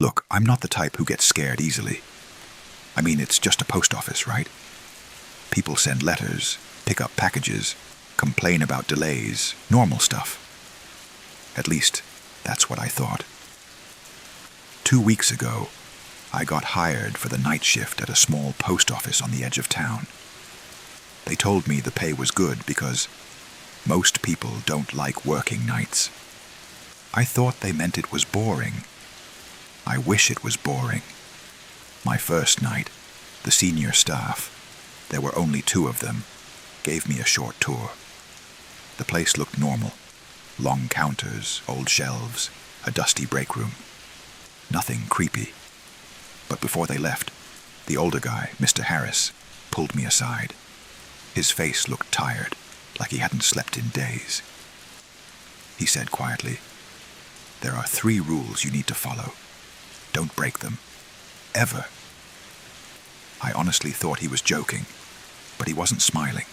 Look, I'm not the type who gets scared easily. I mean, it's just a post office, right? People send letters, pick up packages, complain about delays, normal stuff. At least, that's what I thought. 2 weeks ago, I got hired for the night shift at a small post office on the edge of town. They told me the pay was good because most people don't like working nights. I thought they meant it was boring. I wish it was boring. My first night, the senior staff, there were only 2 of them, gave me a short tour. The place looked normal. Long counters, old shelves, a dusty break room. Nothing creepy. But before they left, the older guy, Mr. Harris, pulled me aside. His face looked tired, like he hadn't slept in days. He said quietly, "There are 3 rules you need to follow. Don't break them. Ever." I honestly thought he was joking, but he wasn't smiling.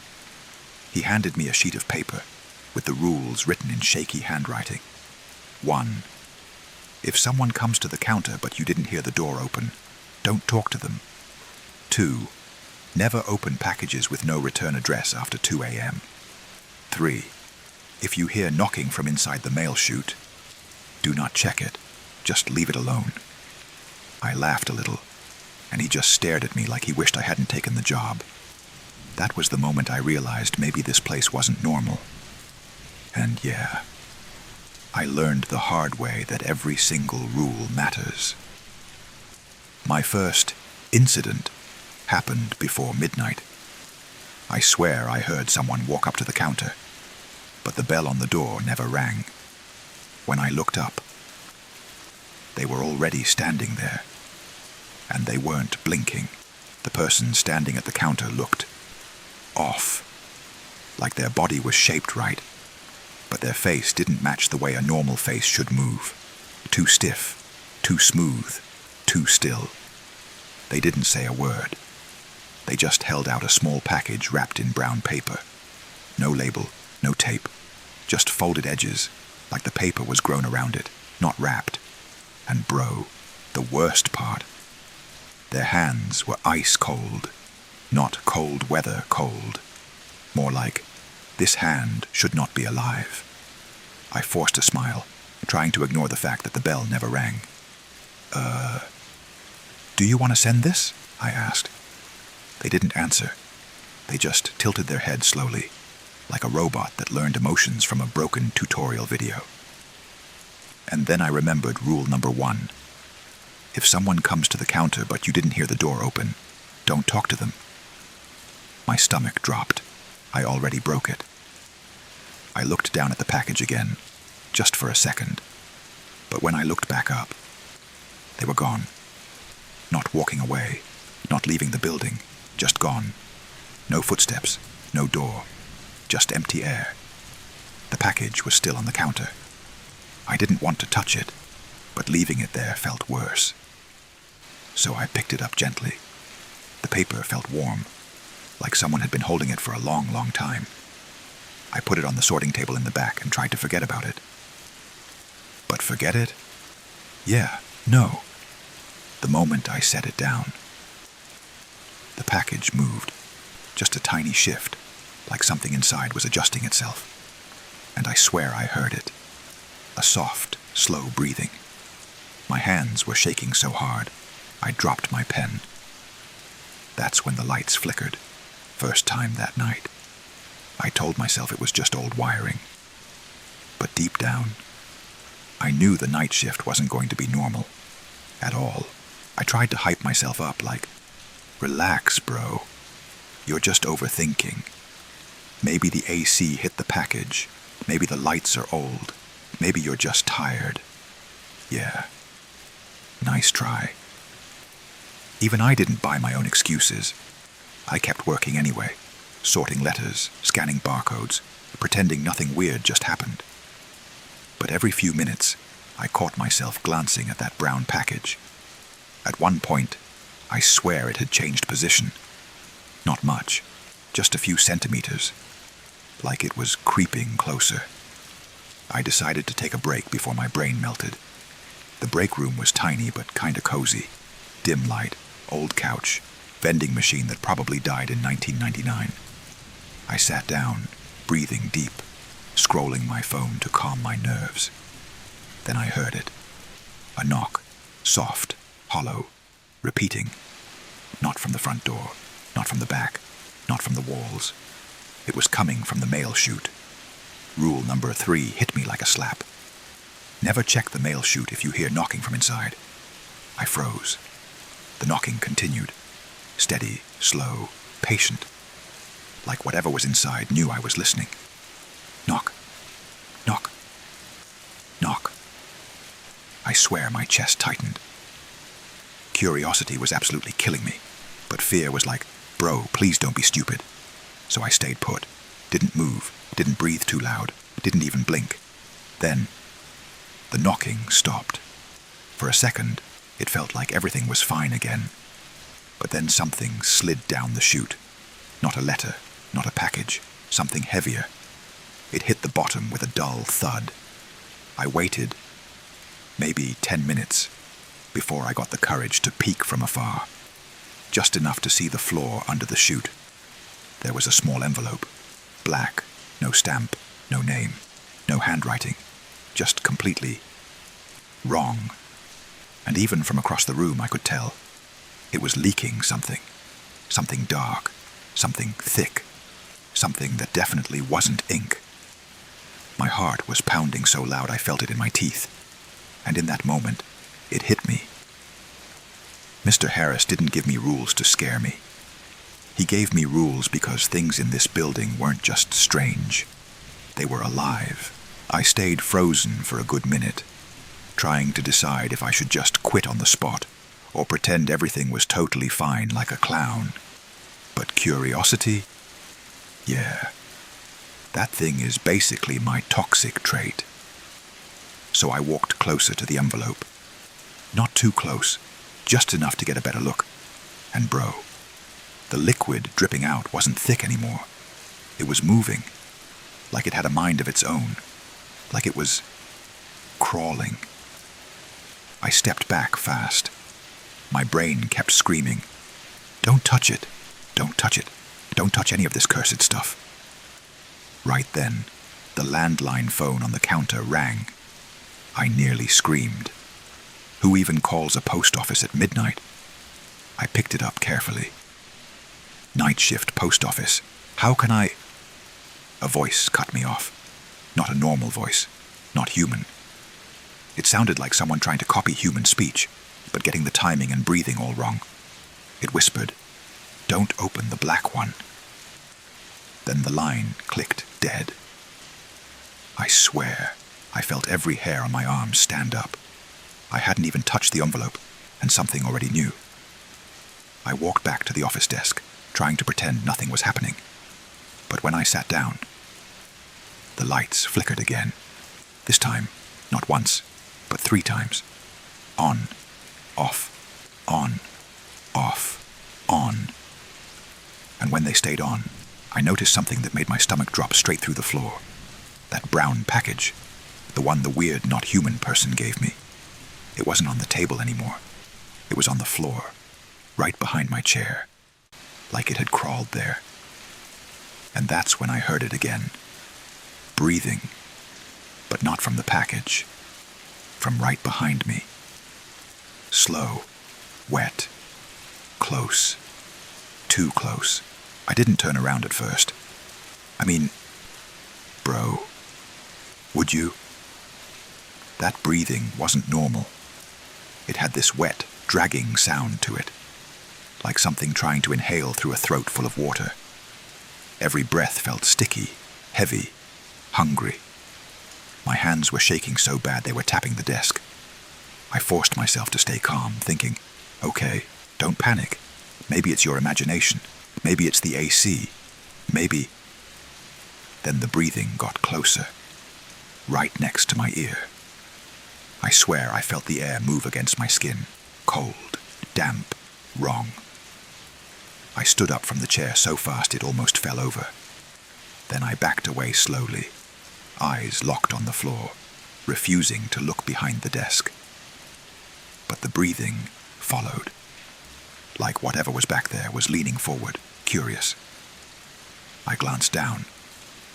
He handed me a sheet of paper with the rules written in shaky handwriting. 1. If someone comes to the counter but you didn't hear the door open, don't talk to them. 2. Never open packages with no return address after 2 a.m. 3. If you hear knocking from inside the mail chute, do not check it. Just leave it alone. I laughed a little, and he just stared at me like he wished I hadn't taken the job. That was the moment I realized maybe this place wasn't normal. And yeah, I learned the hard way that every single rule matters. My first incident happened before midnight. I swear I heard someone walk up to the counter, but the bell on the door never rang. When I looked up, they were already standing there, and they weren't blinking. The person standing at the counter looked off, like their body was shaped right, but their face didn't match the way a normal face should move. Too stiff, too smooth, too still. They didn't say a word. They just held out a small package wrapped in brown paper. No label, no tape, just folded edges, like the paper was grown around it, not wrapped. And bro, the worst part, their hands were ice cold, not cold weather cold. More like, this hand should not be alive. I forced a smile, trying to ignore the fact that the bell never rang. Do you want to send this?" I asked. They didn't answer. They just tilted their head slowly, like a robot that learned emotions from a broken tutorial video. And then I remembered rule number 1. If someone comes to the counter but you didn't hear the door open, don't talk to them. My stomach dropped. I already broke it. I looked down at the package again, just for a second. But when I looked back up, they were gone. Not walking away, not leaving the building, just gone. No footsteps, no door, just empty air. The package was still on the counter. I didn't want to touch it, but leaving it there felt worse. So I picked it up gently. The paper felt warm, like someone had been holding it for a long, long time. I put it on the sorting table in the back and tried to forget about it. But forget it? Yeah, no. The moment I set it down, the package moved, just a tiny shift, like something inside was adjusting itself. And I swear I heard it. A soft, slow breathing. My hands were shaking so hard, I dropped my pen. That's when the lights flickered. First time that night. I told myself it was just old wiring. But deep down, I knew the night shift wasn't going to be normal. At all. I tried to hype myself up like, relax, bro. You're just overthinking. Maybe the AC hit the package. Maybe the lights are old. Maybe you're just tired. Yeah. Nice try. Even I didn't buy my own excuses. I kept working anyway, sorting letters, scanning barcodes, pretending nothing weird just happened. But every few minutes, I caught myself glancing at that brown package. At one point, I swear it had changed position. Not much, just a few centimeters, like it was creeping closer. I decided to take a break before my brain melted. The break room was tiny but kinda cozy. Dim light, old couch, vending machine that probably died in 1999. I sat down, breathing deep, scrolling my phone to calm my nerves. Then I heard it. A knock, soft, hollow, repeating. Not from the front door, not from the back, not from the walls. It was coming from the mail chute. Rule number 3 hit me like a slap. Never check the mail chute if you hear knocking from inside. I froze. The knocking continued. Steady, slow, patient. Like whatever was inside knew I was listening. Knock. Knock. Knock. I swear my chest tightened. Curiosity was absolutely killing me, but fear was like, bro, please don't be stupid. So I stayed put, didn't move, didn't breathe too loud, didn't even blink. Then, the knocking stopped. For a second, it felt like everything was fine again. But then something slid down the chute. Not a letter, not a package, something heavier. It hit the bottom with a dull thud. I waited, maybe 10 minutes, before I got the courage to peek from afar. Just enough to see the floor under the chute. There was a small envelope, black, no stamp, no name, no handwriting, just completely wrong. And even from across the room I could tell. It was leaking something. Something dark, something thick, something that definitely wasn't ink. My heart was pounding so loud I felt it in my teeth. And in that moment, it hit me. Mr. Harris didn't give me rules to scare me. He gave me rules because things in this building weren't just strange. They were alive. I stayed frozen for a good minute, trying to decide if I should just quit on the spot or pretend everything was totally fine like a clown. But curiosity? Yeah. That thing is basically my toxic trait. So I walked closer to the envelope. Not too close, just enough to get a better look. And bro, the liquid dripping out wasn't thick anymore. It was moving, like it had a mind of its own, like it was crawling. I stepped back fast. My brain kept screaming, "Don't touch it, don't touch it, don't touch any of this cursed stuff." Right then, the landline phone on the counter rang. I nearly screamed. Who even calls a post office at midnight? I picked it up carefully. Night shift post office. How can I... A voice cut me off. Not a normal voice. Not human. It sounded like someone trying to copy human speech, but getting the timing and breathing all wrong. It whispered, "Don't open the black one." Then the line clicked dead. I swear, I felt every hair on my arm stand up. I hadn't even touched the envelope, and something already knew. I walked back to the office desk, trying to pretend nothing was happening. But when I sat down, the lights flickered again. This time, not once, but 3 times. On, off, on, off, on. And when they stayed on, I noticed something that made my stomach drop straight through the floor. That brown package, the one the weird, not human person gave me. It wasn't on the table anymore. It was on the floor, right behind my chair, like it had crawled there. And that's when I heard it again. Breathing, but not from the package, from right behind me. Slow, wet, close, too close. I didn't turn around at first. I mean, bro, would you? That breathing wasn't normal. It had this wet, dragging sound to it, like something trying to inhale through a throat full of water. Every breath felt sticky, heavy, hungry. My hands were shaking so bad they were tapping the desk. I forced myself to stay calm, thinking, okay, don't panic. Maybe it's your imagination. Maybe it's the AC. Maybe... Then the breathing got closer, right next to my ear. I swear I felt the air move against my skin, cold, damp, wrong. I stood up from the chair so fast it almost fell over. Then I backed away slowly, eyes locked on the floor, refusing to look behind the desk. but the breathing followed, like whatever was back there was leaning forward, curious. I glanced down.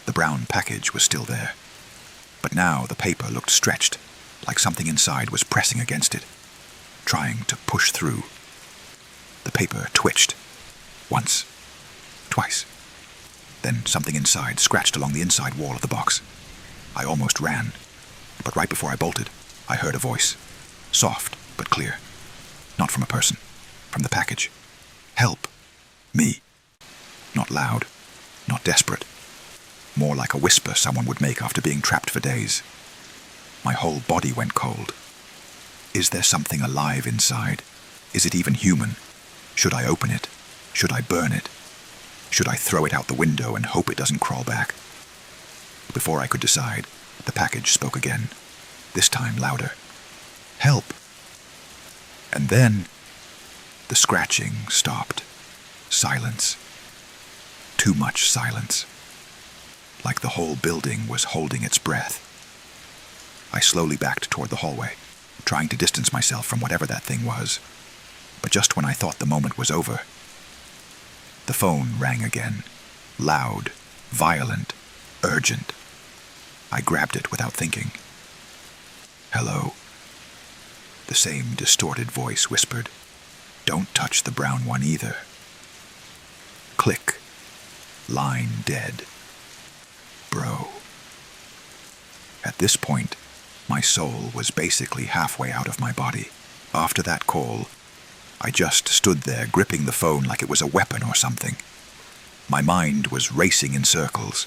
The brown package was still there, but now the paper looked stretched, like something inside was pressing against it, trying to push through. The paper twitched. Once. Twice. Then something inside scratched along the inside wall of the box. I almost ran, but right before I bolted, I heard a voice. Soft, but clear. Not from a person. From the package. Help. Me. Not loud. Not desperate. More like a whisper someone would make after being trapped for days. My whole body went cold. Is there something alive inside? Is it even human? Should I open it? Should I burn it? Should I throw it out the window and hope it doesn't crawl back? Before I could decide, the package spoke again, this time louder. Help! And then the scratching stopped. Silence. Too much silence. Like the whole building was holding its breath. I slowly backed toward the hallway, trying to distance myself from whatever that thing was. But just when I thought the moment was over, the phone rang again. Loud, violent, urgent. I grabbed it without thinking. Hello. The same distorted voice whispered, "Don't touch the brown one either." Click. Line dead. Bro. At this point, my soul was basically halfway out of my body. After that call, I just stood there gripping the phone like it was a weapon or something. My mind was racing in circles.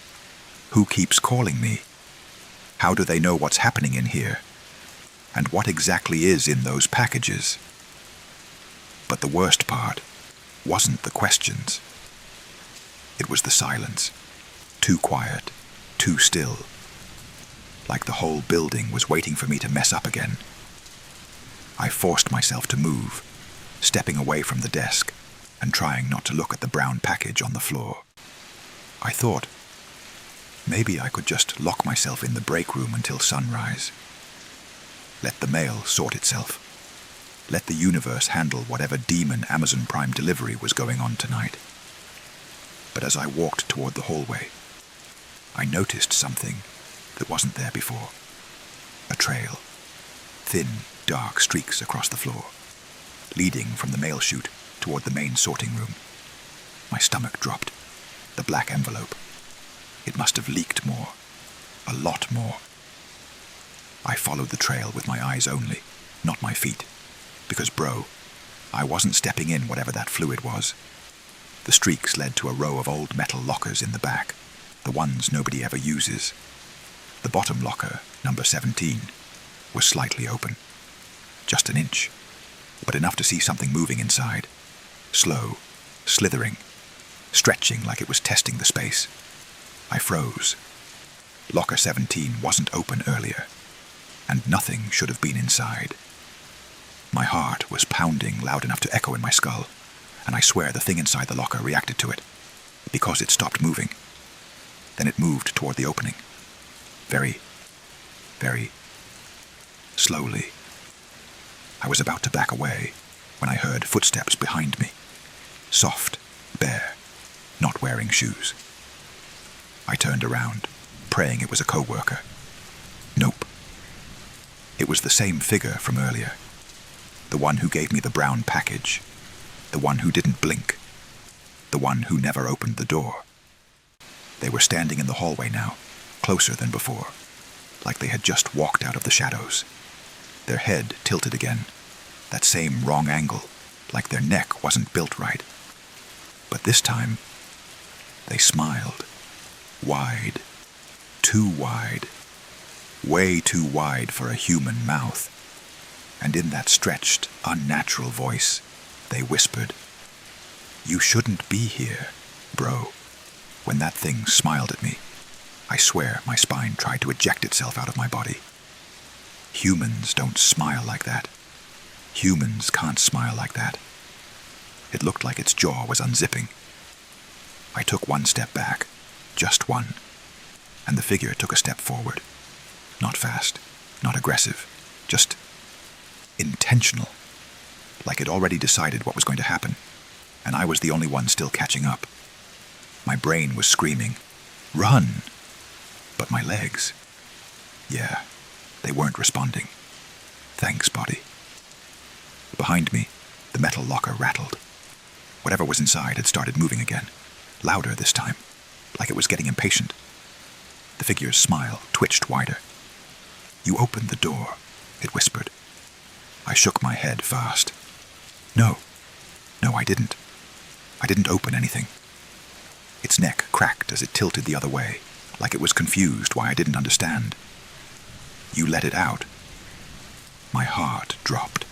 Who keeps calling me? How do they know what's happening in here? And what exactly is in those packages? But the worst part wasn't the questions. It was the silence. Too quiet, too still. Like the whole building was waiting for me to mess up again. I forced myself to move, stepping away from the desk and trying not to look at the brown package on the floor. I thought, maybe I could just lock myself in the break room until sunrise. Let the mail sort itself. Let the universe handle whatever demon Amazon Prime delivery was going on tonight. But as I walked toward the hallway, I noticed something that wasn't there before. A trail. Thin, dark streaks across the floor, leading from the mail chute toward the main sorting room. My stomach dropped. The black envelope. It must have leaked more. A lot more. I followed the trail with my eyes only, not my feet. Because, bro, I wasn't stepping in whatever that fluid was. The streaks led to a row of old metal lockers in the back, the ones nobody ever uses. The bottom locker, number 17, was slightly open. Just an inch, but enough to see something moving inside. Slow, slithering, stretching like it was testing the space. I froze. Locker 17 wasn't open earlier, and nothing should have been inside. My heart was pounding loud enough to echo in my skull, and I swear the thing inside the locker reacted to it, because it stopped moving. Then it moved toward the opening. Very, very slowly. I was about to back away when I heard footsteps behind me. Soft, bare, not wearing shoes. I turned around, praying it was a co-worker. Nope. It was the same figure from earlier. The one who gave me the brown package. The one who didn't blink. The one who never opened the door. They were standing in the hallway now, closer than before, like they had just walked out of the shadows. Their head tilted again, that same wrong angle, like their neck wasn't built right. But this time, they smiled. Wide. Too wide. Way too wide for a human mouth. And in that stretched, unnatural voice, they whispered, "You shouldn't be here, bro." When that thing smiled at me, I swear my spine tried to eject itself out of my body. Humans don't smile like that. Humans can't smile like that. It looked like its jaw was unzipping. I took one step back, just one, and the figure took a step forward. Not fast, not aggressive, just intentional. like it already decided what was going to happen, and I was the only one still catching up. My brain was screaming, "Run!" But my legs, yeah, they weren't responding. Thanks, body. Behind me, the metal locker rattled. Whatever was inside had started moving again, louder this time, like it was getting impatient. The figure's smile twitched wider. "You opened the door," it whispered. I shook my head fast. No, I didn't. I didn't open anything. Its neck cracked as it tilted the other way, like it was confused why I didn't understand. "You let it out." My heart dropped.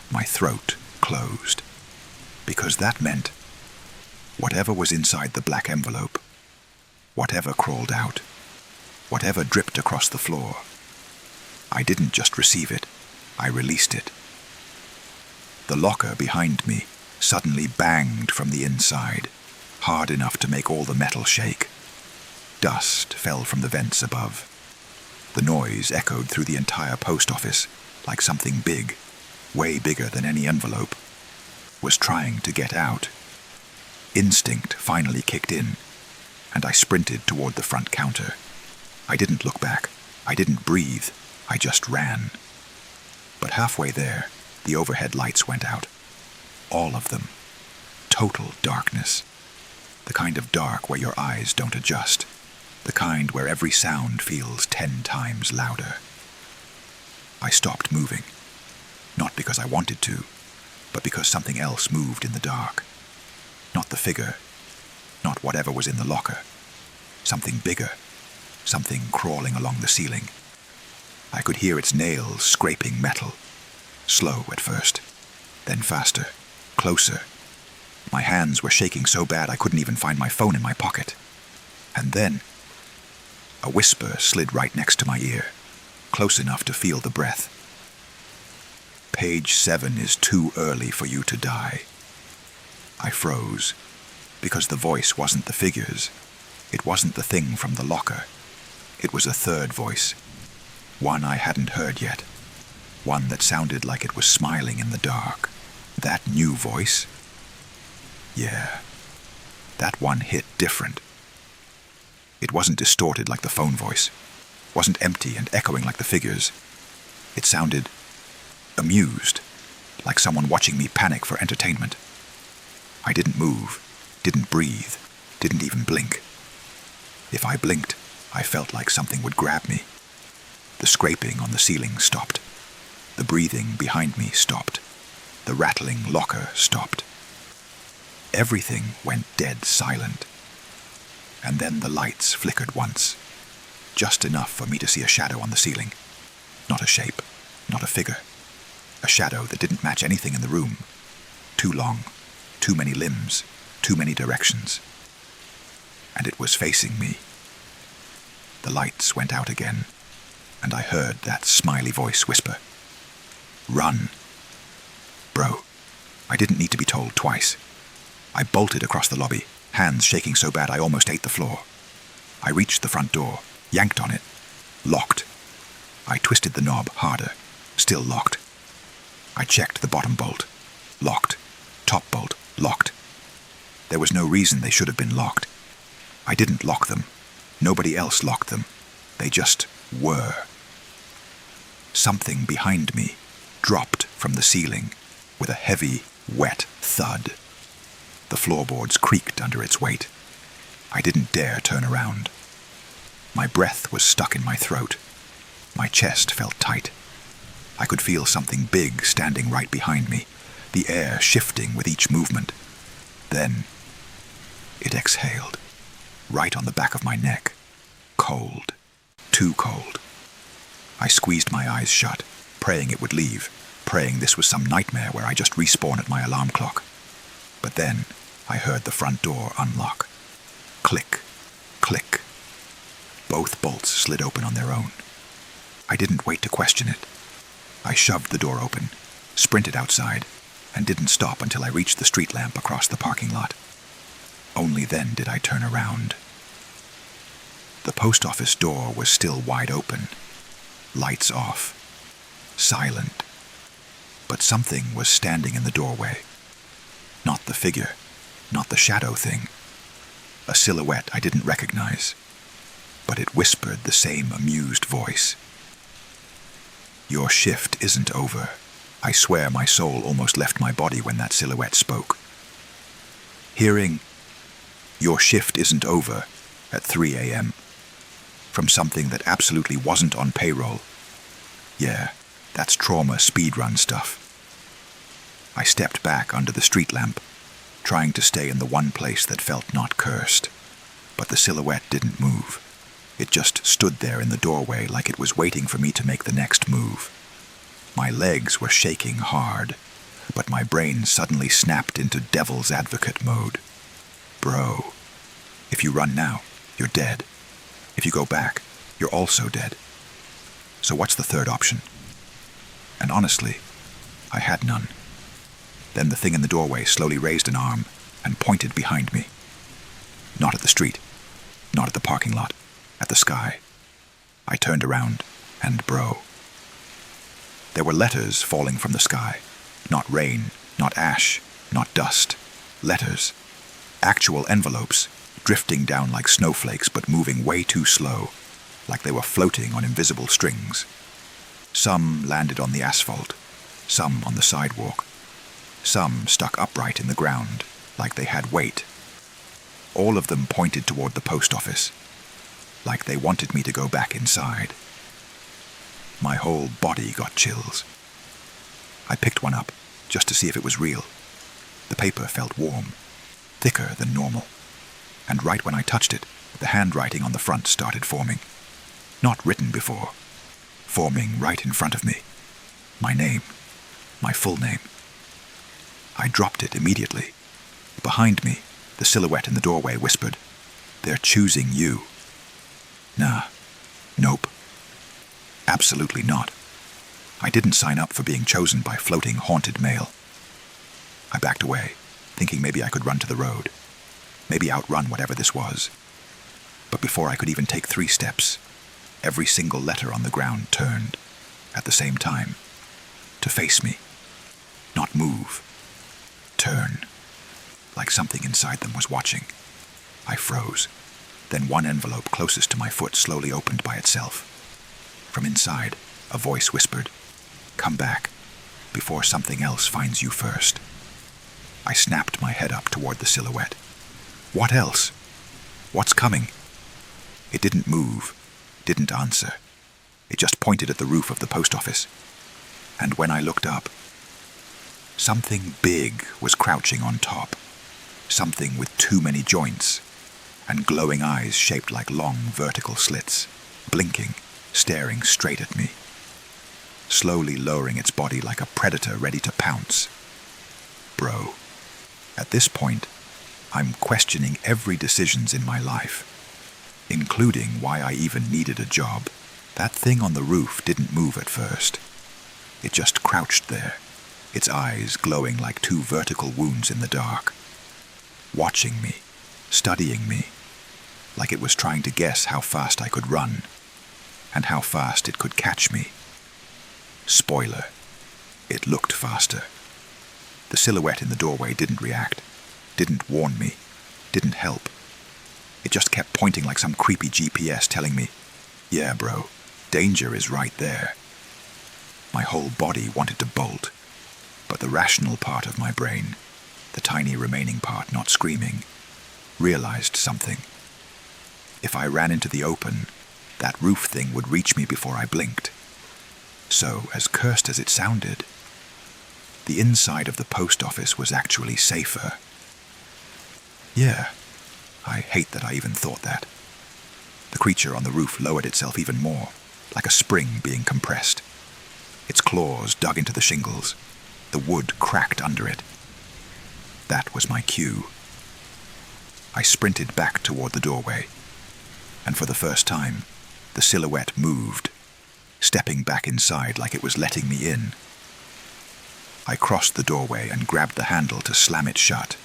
My throat closed. Because that meant whatever was inside the black envelope, whatever crawled out, whatever dripped across the floor, I didn't just receive it, I released it. The locker behind me suddenly banged from the inside, hard enough to make all the metal shake. Dust fell from the vents above. The noise echoed through the entire post office, like something big, way bigger than any envelope, was trying to get out. Instinct finally kicked in, and I sprinted toward the front counter. I didn't look back. I didn't breathe. I just ran. But halfway there, the overhead lights went out. All of them. Total darkness. The kind of dark where your eyes don't adjust. The kind where every sound feels 10 times louder. I stopped moving. Not because I wanted to, but because something else moved in the dark. Not the figure, not whatever was in the locker. Something bigger, something crawling along the ceiling. I could hear its nails scraping metal. Slow at first, then faster, closer. My hands were shaking so bad I couldn't even find my phone in my pocket. And then, a whisper slid right next to my ear, close enough to feel the breath. "Page 7 is too early for you to die." I froze, because the voice wasn't the figures. It wasn't the thing from the locker. It was a third voice, one I hadn't heard yet, one that sounded like it was smiling in the dark. That new voice? Yeah, that one hit different. It wasn't distorted like the phone voice, wasn't empty and echoing like the figures. It sounded amused, like someone watching me panic for entertainment. I didn't move, didn't breathe, didn't even blink. If I blinked, I felt like something would grab me. The scraping on the ceiling stopped. The breathing behind me stopped. The rattling locker stopped. Everything went dead silent. And then the lights flickered once, just enough for me to see a shadow on the ceiling. Not a shape, not a figure. A shadow that didn't match anything in the room. Too long, too many limbs, too many directions. And it was facing me. The lights went out again, and I heard that smiley voice whisper, "Run." Bro, I didn't need to be told twice. I bolted across the lobby, hands shaking so bad I almost ate the floor. I reached the front door, yanked on it. Locked. I twisted the knob harder, still locked. I checked the bottom bolt. Locked. Top bolt. Locked. There was no reason they should have been locked. I didn't lock them. Nobody else locked them. They just were. Something behind me dropped from the ceiling with a heavy, wet thud. The floorboards creaked under its weight. I didn't dare turn around. My breath was stuck in my throat. My chest felt tight. I could feel something big standing right behind me, the air shifting with each movement. Then, it exhaled, right on the back of my neck. Cold. Too cold. I squeezed my eyes shut, praying it would leave, praying this was some nightmare where I just respawn at my alarm clock. But then, I heard the front door unlock. Click. Click. Both bolts slid open on their own. I didn't wait to question it. I shoved the door open, sprinted outside, and didn't stop until I reached the street lamp across the parking lot. Only then did I turn around. The post office door was still wide open, lights off, silent. but something was standing in the doorway. Not the figure, not the shadow thing. A silhouette I didn't recognize, but it whispered the same amused voice. "Your shift isn't over." I swear my soul almost left my body when that silhouette spoke. Hearing, "Your shift isn't over," at 3 a.m., from something that absolutely wasn't on payroll. Yeah, that's trauma speedrun stuff. I stepped back under the street lamp, trying to stay in the one place that felt not cursed. But the silhouette didn't move. It just stood there in the doorway like it was waiting for me to make the next move. My legs were shaking hard, but my brain suddenly snapped into devil's advocate mode. Bro, if you run now, you're dead. If you go back, you're also dead. So what's the third option? And honestly, I had none. Then the thing in the doorway slowly raised an arm and pointed behind me. Not at the street, not at the parking lot, at the sky. I turned around, and bro. There were letters falling from the sky. Not rain, not ash, not dust. Letters. Actual envelopes, drifting down like snowflakes but moving way too slow, like they were floating on invisible strings. Some landed on the asphalt, some on the sidewalk. Some stuck upright in the ground, like they had weight. All of them pointed toward the post office, like they wanted me to go back inside. My whole body got chills. I picked one up, just to see if it was real. The paper felt warm, thicker than normal. And right when I touched it, the handwriting on the front started forming. Not written before. Forming right in front of me. My name. My full name. I dropped it immediately. Behind me, the silhouette in the doorway whispered, "They're choosing you." Nah. Nope. Absolutely not. I didn't sign up for being chosen by floating haunted mail. I backed away, thinking maybe I could run to the road. Maybe outrun whatever this was. But before I could even take 3 steps, every single letter on the ground turned, at the same time, to face me. Not move. Turn. Like something inside them was watching. I froze. Then one envelope closest to my foot slowly opened by itself. From inside, a voice whispered, "Come back, before something else finds you first." I snapped my head up toward the silhouette. What else? What's coming? It didn't move, didn't answer. It just pointed at the roof of the post office. And when I looked up, something big was crouching on top. Something with too many joints, and glowing eyes shaped like long vertical slits, blinking, staring straight at me. Slowly lowering its body like a predator ready to pounce. Bro, at this point, I'm questioning every decisions in my life, including why I even needed a job. That thing on the roof didn't move at first. It just crouched there, its eyes glowing like 2 vertical wounds in the dark, watching me, studying me, like it was trying to guess how fast I could run, and how fast it could catch me. Spoiler, it looked faster. The silhouette in the doorway didn't react, didn't warn me, didn't help. It just kept pointing like some creepy GPS telling me, "Yeah, bro, danger is right there." My whole body wanted to bolt, but the rational part of my brain, the tiny remaining part not screaming, realized something. If I ran into the open, that roof thing would reach me before I blinked. So, as cursed as it sounded, the inside of the post office was actually safer. Yeah, I hate that I even thought that. The creature on the roof lowered itself even more, like a spring being compressed. Its claws dug into the shingles. The wood cracked under it. That was my cue. I sprinted back toward the doorway, and for the first time, the silhouette moved, stepping back inside like it was letting me in. I crossed the doorway and grabbed the handle to slam it shut.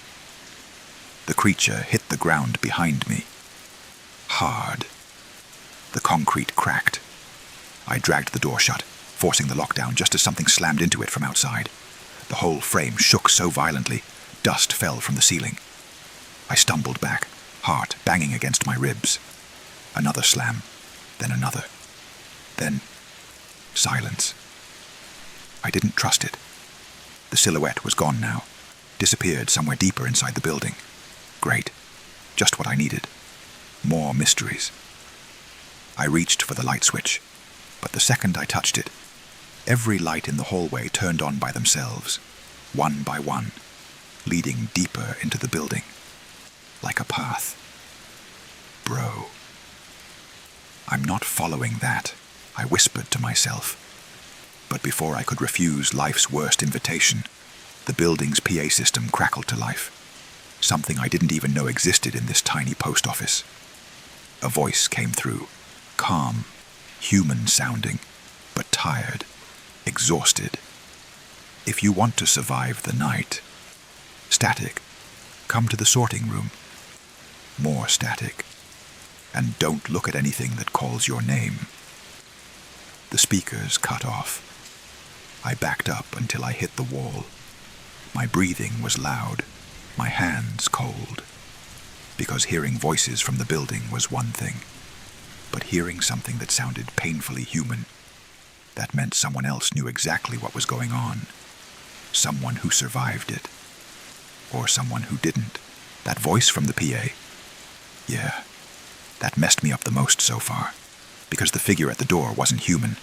The creature hit the ground behind me. Hard. The concrete cracked. I dragged the door shut, forcing the lockdown just as something slammed into it from outside. The whole frame shook so violently, dust fell from the ceiling. I stumbled back, heart banging against my ribs. Another slam, then another. Then silence. I didn't trust it. The silhouette was gone now, disappeared somewhere deeper inside the building. Great. Just what I needed. More mysteries. I reached for the light switch, but the second I touched it, every light in the hallway turned on by themselves, one by one, leading deeper into the building, like a path. Bro. I'm not following that, I whispered to myself. But before I could refuse life's worst invitation, the building's PA system crackled to life. Something I didn't even know existed in this tiny post office. A voice came through, calm, human-sounding, but tired, exhausted. If you want to survive the night, static, come to the sorting room. More static. And don't look at anything that calls your name. The speakers cut off. I backed up until I hit the wall. My breathing was loud, my hands cold. Because hearing voices from the building was one thing, but hearing something that sounded painfully human, that meant someone else knew exactly what was going on. Someone who survived it. Or someone who didn't. That voice from the PA. Yeah, that messed me up the most so far. Because the figure at the door wasn't human.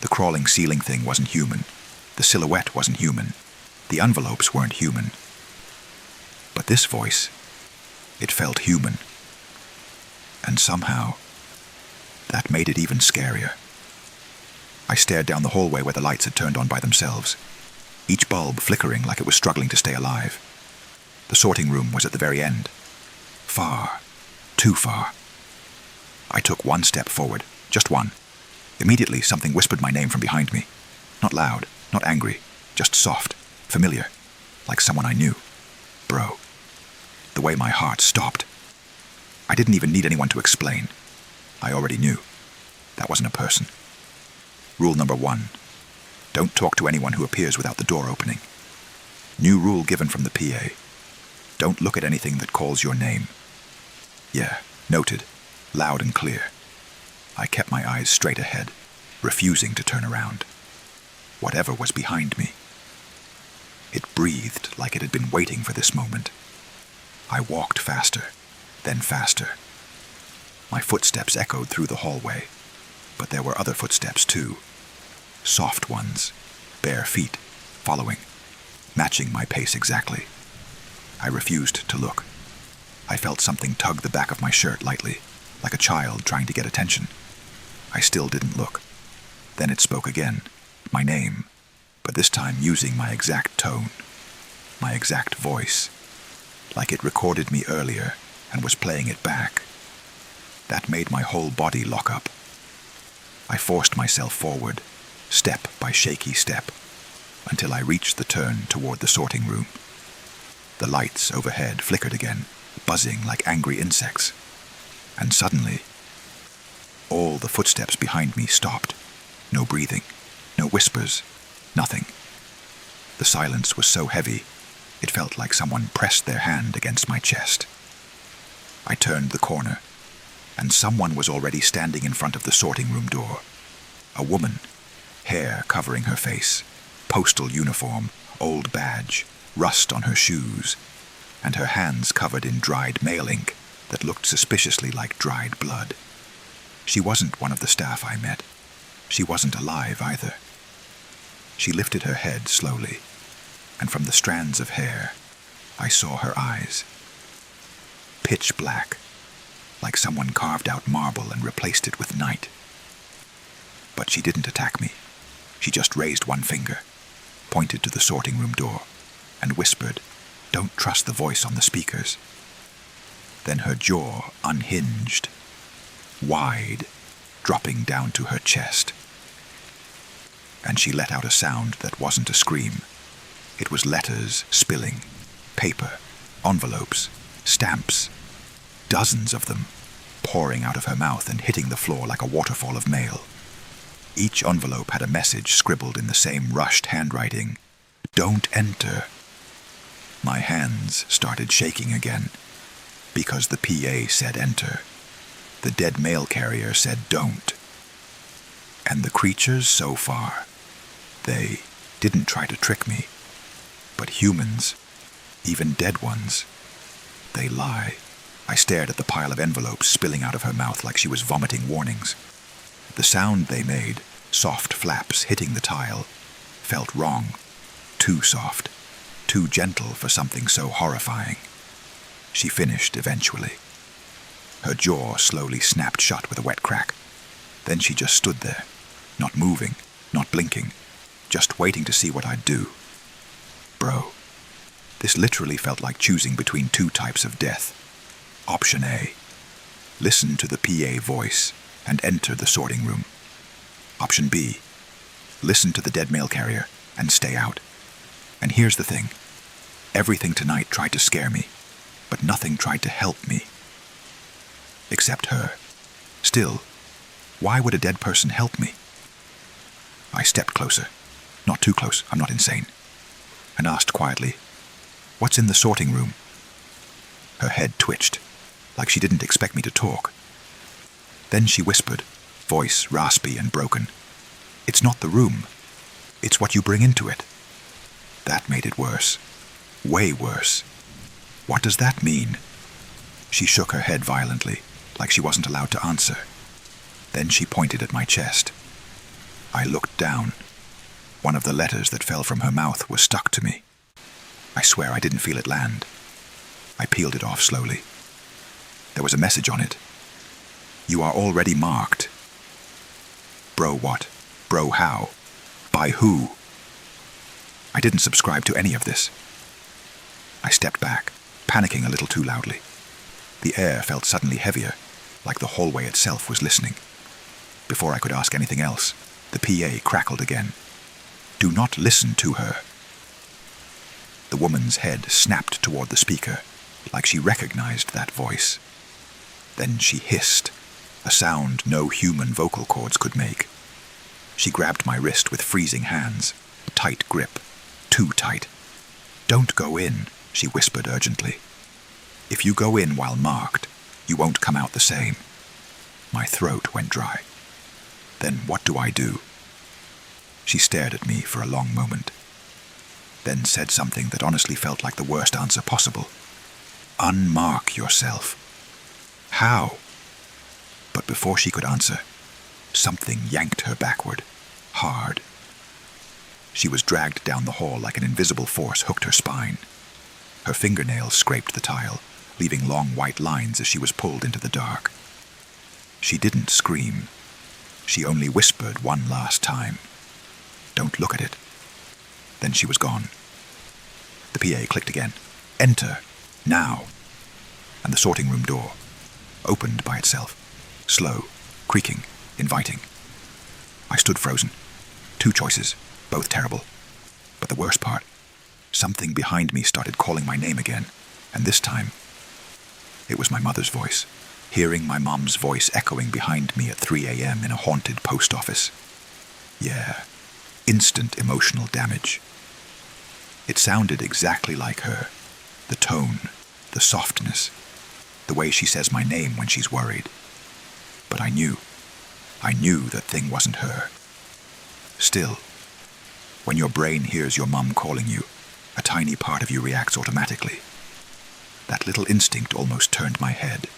The crawling ceiling thing wasn't human. The silhouette wasn't human. The envelopes weren't human. But this voice, it felt human. And somehow, that made it even scarier. I stared down the hallway where the lights had turned on by themselves, each bulb flickering like it was struggling to stay alive. The sorting room was at the very end. Far, too far. I took one step forward, just one. Immediately, something whispered my name from behind me. Not loud, not angry, just soft, familiar, like someone I knew. Bro. The way my heart stopped. I didn't even need anyone to explain. I already knew. That wasn't a person. Rule number 1. Don't talk to anyone who appears without the door opening. New rule given from the PA. Don't look at anything that calls your name. Yeah, noted. Loud and clear. I kept my eyes straight ahead, refusing to turn around. Whatever was behind me. It breathed like it had been waiting for this moment. I walked faster, then faster. My footsteps echoed through the hallway, but there were other footsteps too. Soft ones, bare feet, following, matching my pace exactly. I refused to look. I felt something tug the back of my shirt lightly, like a child trying to get attention. I still didn't look. Then it spoke again, my name, but this time using my exact tone, my exact voice, like it recorded me earlier and was playing it back. That made my whole body lock up. I forced myself forward, step by shaky step, until I reached the turn toward the sorting room. The lights overhead flickered again, buzzing like angry insects. And suddenly, all the footsteps behind me stopped. No breathing, no whispers, nothing. The silence was so heavy, it felt like someone pressed their hand against my chest. I turned the corner, and someone was already standing in front of the sorting room door. A woman, hair covering her face, postal uniform, old badge, rust on her shoes, and her hands covered in dried mail ink that looked suspiciously like dried blood. She wasn't one of the staff I met. She wasn't alive either. She lifted her head slowly, and from the strands of hair, I saw her eyes. Pitch black, like someone carved out marble and replaced it with night. But she didn't attack me. She just raised one finger, pointed to the sorting room door, and whispered, "Don't trust the voice on the speakers." Then her jaw unhinged, wide, dropping down to her chest. And she let out a sound that wasn't a scream. It was letters spilling, paper, envelopes, stamps, dozens of them, pouring out of her mouth and hitting the floor like a waterfall of mail. Each envelope had a message scribbled in the same rushed handwriting. Don't enter. My hands started shaking again, because the PA said enter. The dead mail carrier said don't. And the creatures so far, they didn't try to trick me. But humans, even dead ones, they lie. I stared at the pile of envelopes spilling out of her mouth like she was vomiting warnings. The sound they made, soft flaps hitting the tile, felt wrong. Too soft, too gentle for something so horrifying. She finished eventually. Her jaw slowly snapped shut with a wet crack. Then she just stood there, not moving, not blinking, just waiting to see what I'd do. Bro, this literally felt like choosing between two types of death. Option A, listen to the PA voice and enter the sorting room. Option B, listen to the dead mail carrier and stay out. And here's the thing. Everything tonight tried to scare me, but nothing tried to help me. Except her. Still, why would a dead person help me? I stepped closer. Not too close, I'm not insane. And asked quietly, "What's in the sorting room?" Her head twitched, like she didn't expect me to talk. Then she whispered, voice raspy and broken, "It's not the room. It's what you bring into it." That made it worse. Way worse. What does that mean? She shook her head violently, like she wasn't allowed to answer. Then she pointed at my chest. I looked down. One of the letters that fell from her mouth was stuck to me. I swear I didn't feel it land. I peeled it off slowly. There was a message on it. "You are already marked." Bro what? Bro how? By who? I didn't subscribe to any of this. I stepped back, panicking a little too loudly. The air felt suddenly heavier, like the hallway itself was listening. Before I could ask anything else, the PA crackled again. "Do not listen to her." The woman's head snapped toward the speaker, like she recognized that voice. Then she hissed, a sound no human vocal cords could make. She grabbed my wrist with freezing hands, tight grip, too tight. "Don't go in," she whispered urgently. "If you go in while marked, you won't come out the same." My throat went dry. Then what do I do? She stared at me for a long moment, then said something that honestly felt like the worst answer possible. "Unmark yourself." How? But before she could answer, something yanked her backward, hard. She was dragged down the hall like an invisible force hooked her spine. Her fingernails scraped the tile, leaving long white lines as she was pulled into the dark. She didn't scream. She only whispered one last time, "Don't look at it." Then she was gone. The PA clicked again. "Enter, now." And the sorting room door opened by itself, slow, creaking, inviting. I stood frozen. Two choices, both terrible. But the worst part, something behind me started calling my name again, and this time, it was my mother's voice. Hearing my mom's voice echoing behind me at 3 a.m. in a haunted post office. Yeah, instant emotional damage. It sounded exactly like her. The tone, the softness, the way she says my name when she's worried. But I knew that thing wasn't her. Still, when your brain hears your mom calling you, a tiny part of you reacts automatically. That little instinct almost turned my head.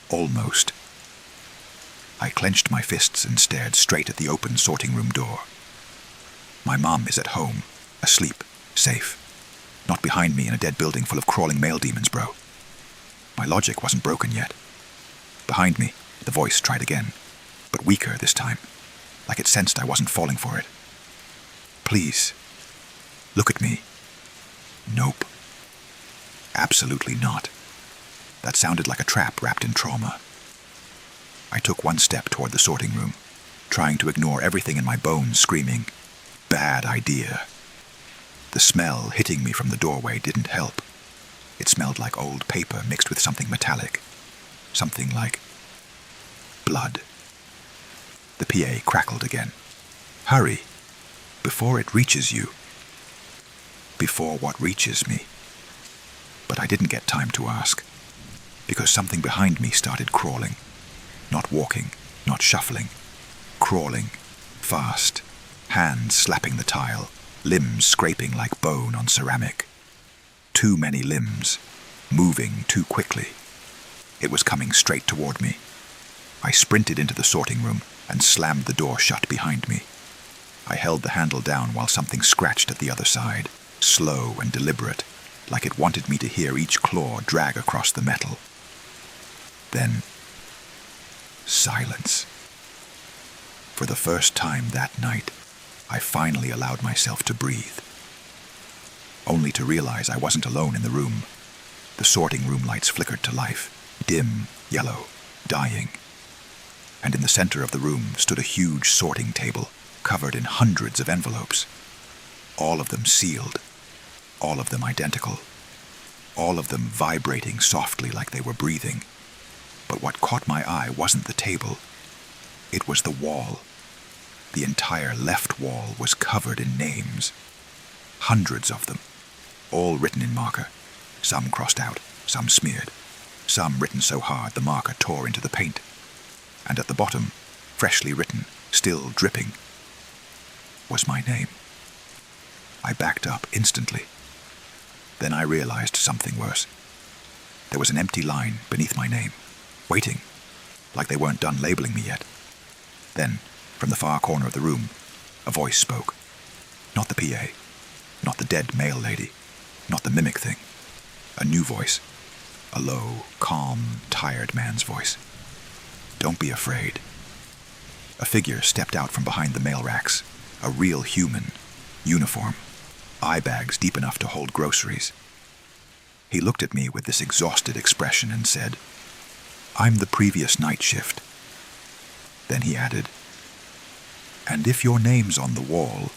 Almost. I clenched my fists and stared straight at the open sorting room door. My mom is at home, asleep, safe. Not behind me in a dead building full of crawling mail demons, bro. My logic wasn't broken yet. Behind me, the voice tried again, but weaker this time, like it sensed I wasn't falling for it. "Please, look at me." Nope. Absolutely not. That sounded like a trap wrapped in trauma. I took one step toward the sorting room, trying to ignore everything in my bones screaming, "Bad idea." The smell hitting me from the doorway didn't help. It smelled like old paper mixed with something metallic. Something like blood. The PA crackled again. "Hurry, before it reaches you." before what reaches me. But I didn't get time to ask, because something behind me started crawling. Not walking, not shuffling. Crawling, fast, hands slapping the tile, limbs scraping like bone on ceramic. Too many limbs, moving too quickly. It was coming straight toward me. I sprinted into the sorting room and slammed the door shut behind me. I held the handle down while something scratched at the other side, slow and deliberate, like it wanted me to hear each claw drag across the metal. Then, silence. For the first time that night, I finally allowed myself to breathe. Only to realize I wasn't alone in the room. The sorting room lights flickered to life, dim, yellow, dying. And in the center of the room stood a huge sorting table, covered in hundreds of envelopes. All of them sealed, all of them identical, all of them vibrating softly like they were breathing. But what caught my eye wasn't the table. It was the wall. The entire left wall was covered in names. Hundreds of them, all written in marker. Some crossed out, some smeared, some written so hard the marker tore into the paint. And at the bottom, freshly written, still dripping, was my name. I backed up instantly. Then I realized something worse. There was an empty line beneath my name, waiting, like they weren't done labeling me yet. Then, from the far corner of the room, a voice spoke. Not the PA, not the dead mail lady, not the mimic thing. A new voice, a low, calm, tired man's voice. Don't be afraid. A figure stepped out from behind the mail racks, a real human, uniform, eye bags deep enough to hold groceries. He looked at me with this exhausted expression and said, "I'm the previous night shift." Then he added, "And if your name's on the wall,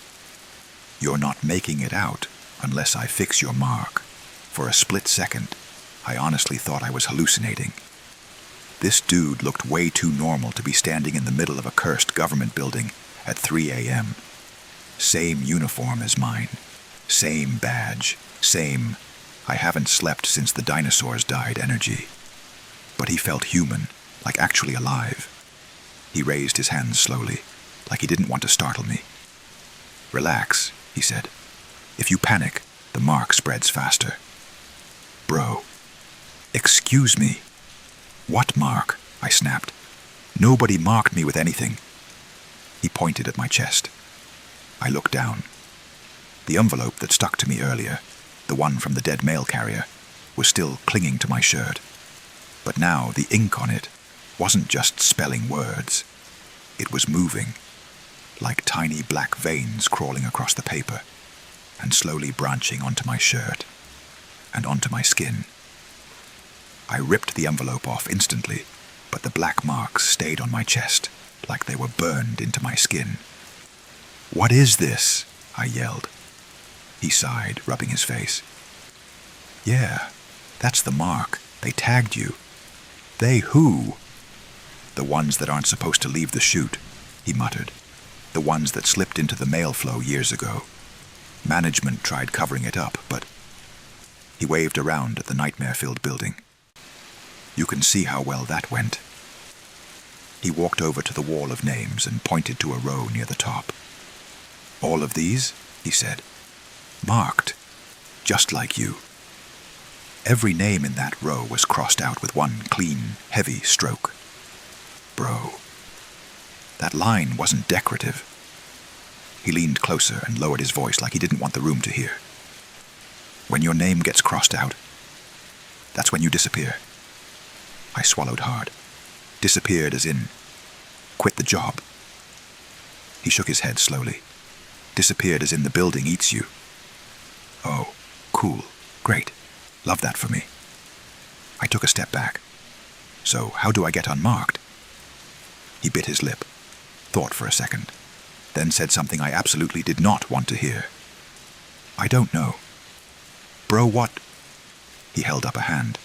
you're not making it out unless I fix your mark." For a split second, I honestly thought I was hallucinating. This dude looked way too normal to be standing in the middle of a cursed government building at 3 a.m. Same uniform as mine, same badge, same "I haven't slept since the dinosaurs died" energy. But he felt human, like actually alive. He raised his hands slowly, like he didn't want to startle me. "Relax," he said. "If you panic, the mark spreads faster." "Bro." "Excuse me." "What mark?" I snapped. "Nobody marked me with anything." He pointed at my chest. I looked down. The envelope that stuck to me earlier, the one from the dead mail carrier, was still clinging to my shirt. But now the ink on it wasn't just spelling words. It was moving, like tiny black veins crawling across the paper and slowly branching onto my shirt and onto my skin. I ripped the envelope off instantly, but the black marks stayed on my chest, like they were burned into my skin. "What is this?" I yelled. He sighed, rubbing his face. "Yeah, that's the mark. They tagged you." "They who?" "The ones that aren't supposed to leave the chute," he muttered. "The ones that slipped into the mail flow years ago. Management tried covering it up, but..." He waved around at the nightmare-filled building. "You can see how well that went." He walked over to the wall of names and pointed to a row near the top. "All of these," he said, "marked, just like you." Every name in that row was crossed out with one clean, heavy stroke. Bro, that line wasn't decorative. He leaned closer and lowered his voice like he didn't want the room to hear. "When your name gets crossed out, that's when you disappear." I swallowed hard. Disappeared as in, quit the job. He shook his head slowly. Disappeared as in the building eats you. "Oh, cool, great, love that for me." I took a step back. "So how do I get unmarked?" He bit his lip, thought for a second, then said something I absolutely did not want to hear. "I don't know." "Bro, what?" He held up a hand.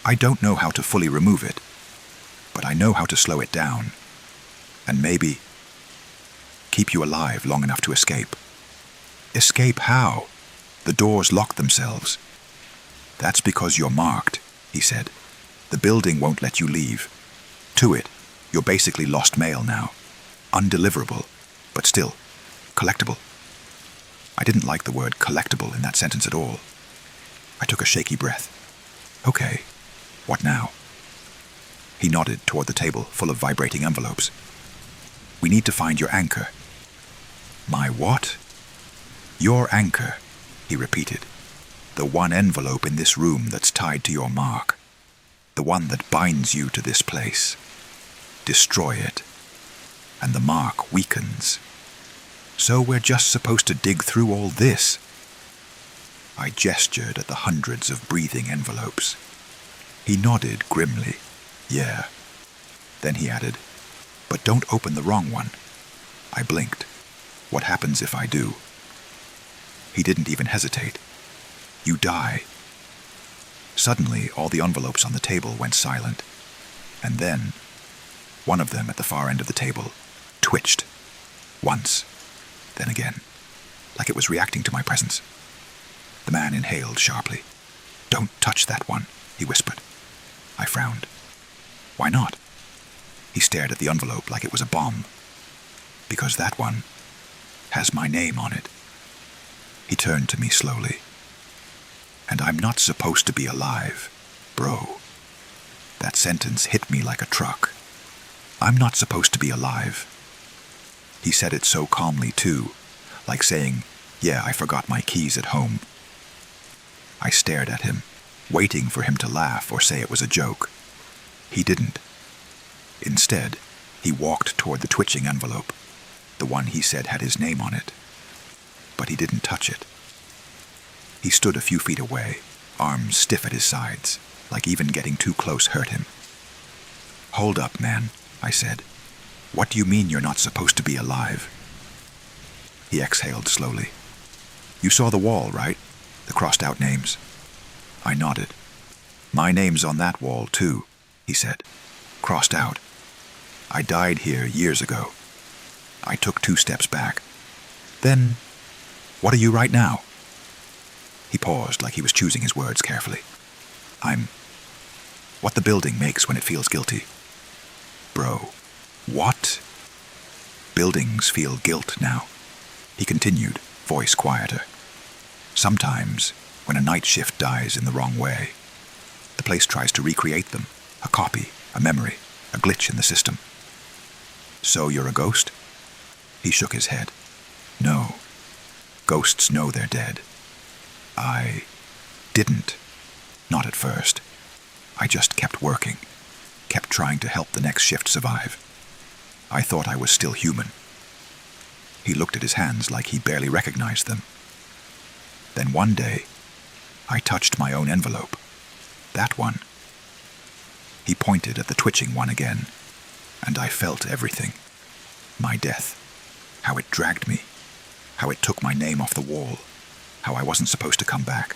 "I don't know how to fully remove it, but I know how to slow it down, and maybe keep you alive long enough to escape." "Escape how?" The doors lock themselves. That's because you're marked, he said. The building won't let you leave. To it, you're basically lost mail now. Undeliverable, but still, collectible. I didn't like the word collectible in that sentence at all. I took a shaky breath. Okay, what now? He nodded toward the table full of vibrating envelopes. We need to find your anchor. My what? Your anchor, he repeated. The one envelope in this room that's tied to your mark. The one that binds you to this place. Destroy it, and the mark weakens. So we're just supposed to dig through all this. I gestured at the hundreds of breathing envelopes. He nodded grimly. Yeah. Then he added, but don't open the wrong one. I blinked. What happens if I do? He didn't even hesitate. You die. Suddenly, all the envelopes on the table went silent. And then, one of them at the far end of the table twitched. Once, then again, like it was reacting to my presence. The man inhaled sharply. Don't touch that one, he whispered. I frowned. Why not? He stared at the envelope like it was a bomb. Because that one has my name on it. He turned to me slowly. And I'm not supposed to be alive, bro. That sentence hit me like a truck. I'm not supposed to be alive. He said it so calmly, too, like saying, yeah, I forgot my keys at home. I stared at him, waiting for him to laugh or say it was a joke. He didn't. Instead, he walked toward the twitching envelope, the one he said had his name on it. But he didn't touch it. He stood a few feet away, arms stiff at his sides, like even getting too close hurt him. Hold up, man, I said. What do you mean you're not supposed to be alive? He exhaled slowly. You saw the wall, right? The crossed-out names. I nodded. My name's on that wall, too, he said. Crossed out. I died here years ago. I took 2 steps back. Then, what are you right now? He paused like he was choosing his words carefully. I'm what the building makes when it feels guilty. Bro, what? Buildings feel guilt now. He continued, voice quieter. Sometimes, when a night shift dies in the wrong way, the place tries to recreate them, a copy, a memory, a glitch in the system. So you're a ghost? He shook his head. No. Ghosts know they're dead. I didn't. Not at first. I just kept working, kept trying to help the next shift survive. I thought I was still human. He looked at his hands like he barely recognized them. Then one day, I touched my own envelope. That one. He pointed at the twitching one again, and I felt everything. My death. How it dragged me. How it took my name off the wall. How I wasn't supposed to come back.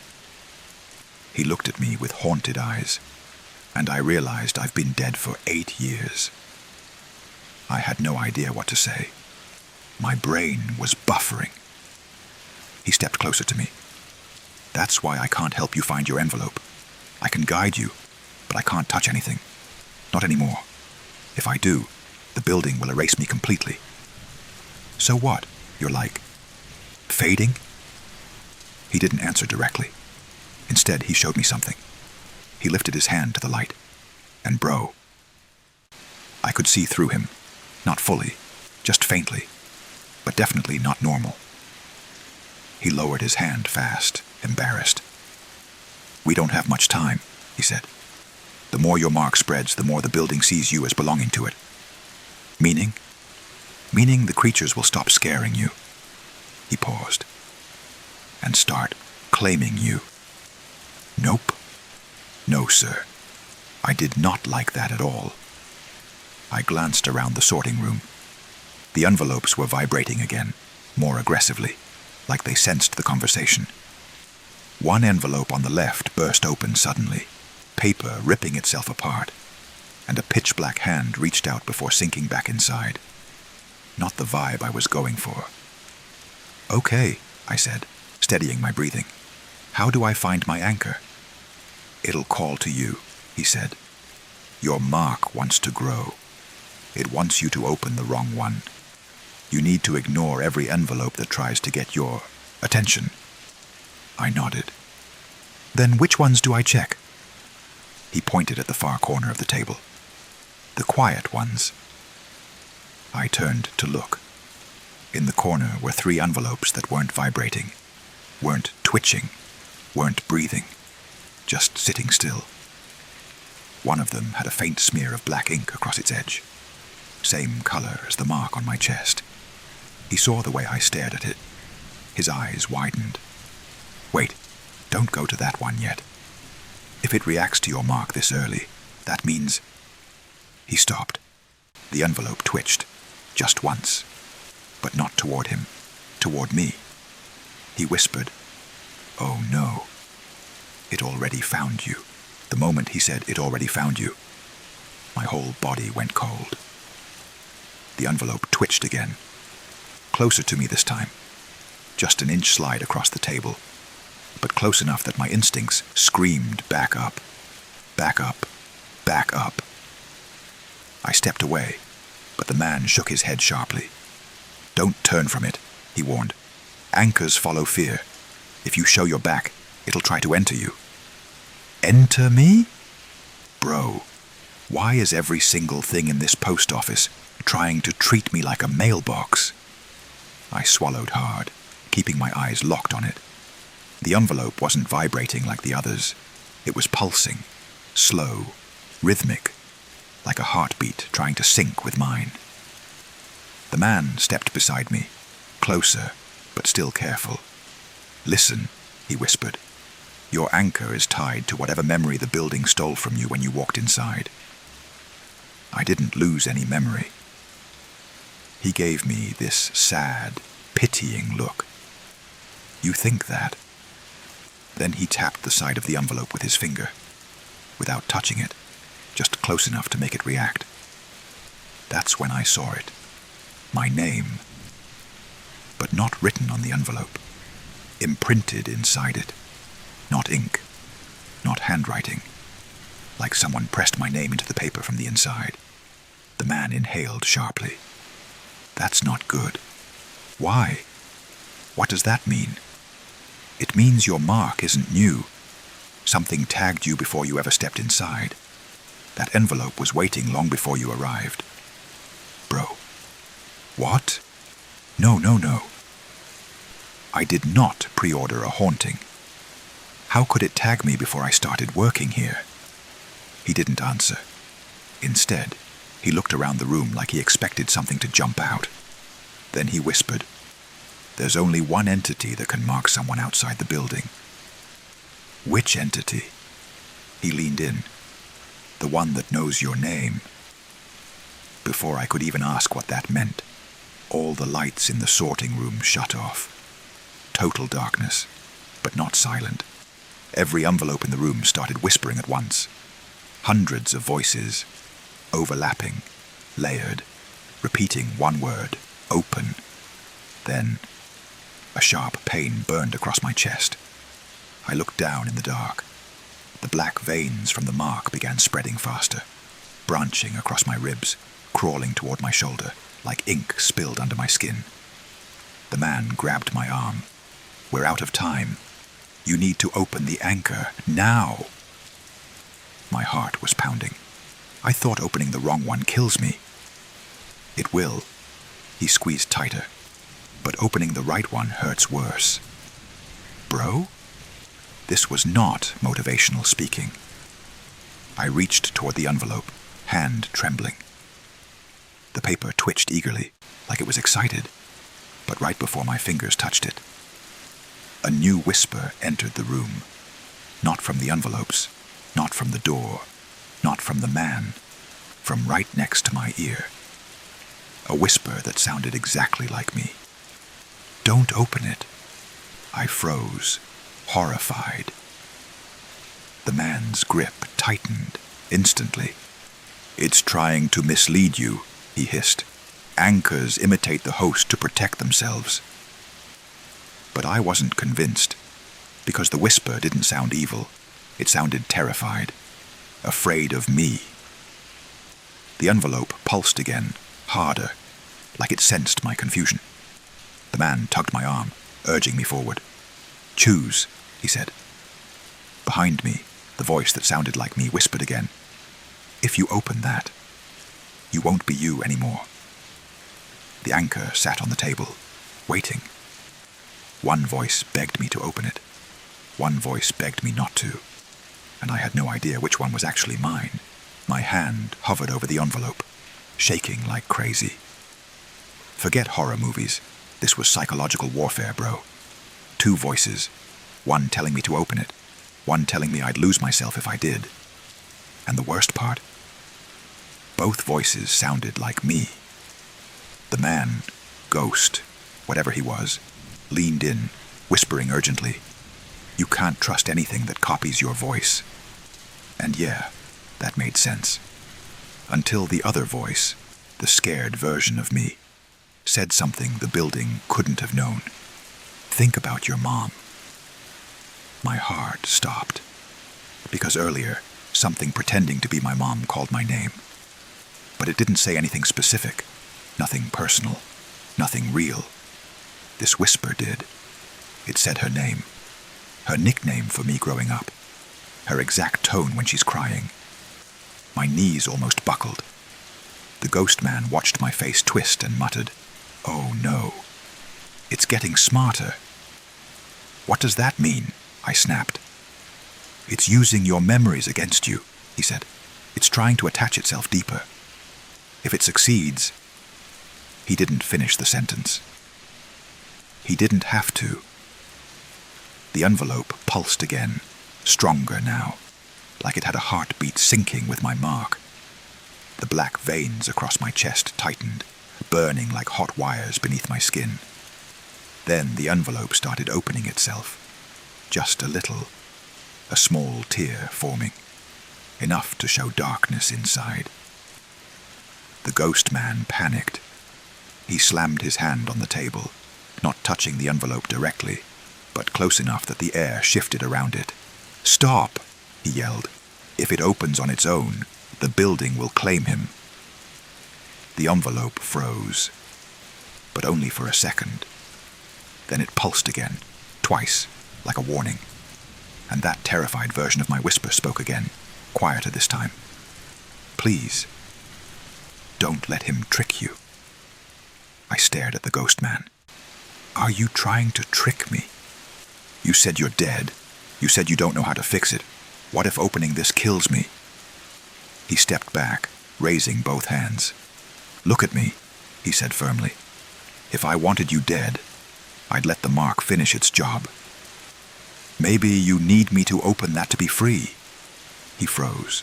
He looked at me with haunted eyes, and I realized I've been dead for 8 years. I had no idea what to say. My brain was buffering. He stepped closer to me. That's why I can't help you find your envelope. I can guide you, but I can't touch anything. Not anymore. If I do, the building will erase me completely. So what? You're like, fading? He didn't answer directly. Instead, he showed me something. He lifted his hand to the light. And bro, I could see through him. Not fully, just faintly, but definitely not normal. He lowered his hand fast, embarrassed. We don't have much time, he said. The more your mark spreads, the more the building sees you as belonging to it. Meaning? Meaning the creatures will stop scaring you. He paused. And start claiming you. Nope. No, sir. I did not like that at all. I glanced around the sorting room. The envelopes were vibrating again, more aggressively, like they sensed the conversation. One envelope on the left burst open suddenly, paper ripping itself apart, and a pitch-black hand reached out before sinking back inside. Not the vibe I was going for. Okay, I said, steadying my breathing. How do I find my anchor? It'll call to you, he said. Your mark wants to grow. It wants you to open the wrong one. You need to ignore every envelope that tries to get your attention. I nodded. Then which ones do I check? He pointed at the far corner of the table. The quiet ones. I turned to look. In the corner were 3 envelopes that weren't vibrating, weren't twitching, weren't breathing, just sitting still. One of them had a faint smear of black ink across its edge, same color as the mark on my chest. He saw the way I stared at it. His eyes widened. Wait, don't go to that one yet. If it reacts to your mark this early, that means... He stopped. The envelope twitched, just once, but not toward him, toward me. He whispered, "Oh no. It already found you." The moment he said, "It already found you," my whole body went cold. The envelope twitched again, closer to me this time, just an inch slide across the table, but close enough that my instincts screamed back up, back up, back up. I stepped away, but the man shook his head sharply. "Don't turn from it," he warned. "Anchors follow fear. If you show your back, it'll try to enter you." Enter me? Bro, why is every single thing in this post office trying to treat me like a mailbox? I swallowed hard, keeping my eyes locked on it. The envelope wasn't vibrating like the others. It was pulsing, slow, rhythmic, like a heartbeat trying to sync with mine. The man stepped beside me, closer, but still careful. "Listen," he whispered. "Your anchor is tied to whatever memory the building stole from you when you walked inside." I didn't lose any memory. He gave me this sad, pitying look. "You think that?" Then he tapped the side of the envelope with his finger, without touching it, just close enough to make it react. That's when I saw it. My name. But not written on the envelope. Imprinted inside it. Not ink. Not handwriting. Like someone pressed my name into the paper from the inside. The man inhaled sharply. "That's not good." "Why? What does that mean?" "It means your mark isn't new. Something tagged you before you ever stepped inside. That envelope was waiting long before you arrived." "Bro." "What?" No. I did not pre-order a haunting. How could it tag me before I started working here? He didn't answer. Instead, he looked around the room like he expected something to jump out. Then he whispered, "There's only one entity that can mark someone outside the building." "Which entity?" He leaned in. "The one that knows your name." Before I could even ask what that meant, all the lights in the sorting room shut off. Total darkness, but not silent. Every envelope in the room started whispering at once. Hundreds of voices, overlapping, layered, repeating one word, "open." Then, a sharp pain burned across my chest. I looked down in the dark. The black veins from the mark began spreading faster, branching across my ribs, crawling toward my shoulder, like ink spilled under my skin. The man grabbed my arm. "We're out of time. You need to open the anchor, now." My heart was pounding. I thought opening the wrong one kills me. "It will." He squeezed tighter. "But opening the right one hurts worse." "Bro?" This was not motivational speaking. I reached toward the envelope, hand trembling. The paper twitched eagerly, like it was excited, but right before my fingers touched it, a new whisper entered the room. Not from the envelopes, not from the door, not from the man, from right next to my ear. A whisper that sounded exactly like me. "Don't open it." I froze, horrified. The man's grip tightened instantly. "It's trying to mislead you," he hissed. "Anchors imitate the host to protect themselves." But I wasn't convinced. Because the whisper didn't sound evil. It sounded terrified, afraid of me. The envelope pulsed again, harder, like it sensed my confusion. The man tugged my arm, urging me forward. "Choose," he said. Behind me, the voice that sounded like me whispered again. "If you open that, you won't be you anymore." The anchor sat on the table, waiting. One voice begged me to open it. One voice begged me not to, and I had no idea which one was actually mine. My hand hovered over the envelope, shaking like crazy. Forget horror movies. This was psychological warfare, bro. Two voices, one telling me to open it, one telling me I'd lose myself if I did. And the worst part? Both voices sounded like me. The man, ghost, whatever he was, leaned in, whispering urgently, "You can't trust anything that copies your voice." And yeah, that made sense. Until the other voice, the scared version of me, said something the building couldn't have known. "Think about your mom." My heart stopped, because earlier, something pretending to be my mom called my name. But it didn't say anything specific, nothing personal, nothing real. This whisper did. It said her name, her nickname for me growing up, her exact tone when she's crying. My knees almost buckled. The ghost man watched my face twist and muttered, "Oh no, it's getting smarter." "What does that mean?" I snapped. "It's using your memories against you," he said. "It's trying to attach itself deeper. If it succeeds..." He didn't finish the sentence. He didn't have to. The envelope pulsed again, stronger now, like it had a heartbeat syncing with my mark. The black veins across my chest tightened, burning like hot wires beneath my skin. Then the envelope started opening itself, just a little, a small tear forming, enough to show darkness inside. The ghost man panicked. He slammed his hand on the table, not touching the envelope directly, but close enough that the air shifted around it. "Stop!" he yelled. "If it opens on its own, the building will claim him." The envelope froze, but only for a second. Then it pulsed again, twice, like a warning. And that terrified version of my whisper spoke again, quieter this time. "Please, don't let him trick you." I stared at the ghost man. "Are you trying to trick me? You said you're dead. You said you don't know how to fix it. What if opening this kills me?" He stepped back, raising both hands. "Look at me," he said firmly. "If I wanted you dead, I'd let the mark finish its job. Maybe you need me to open that to be free." He froze.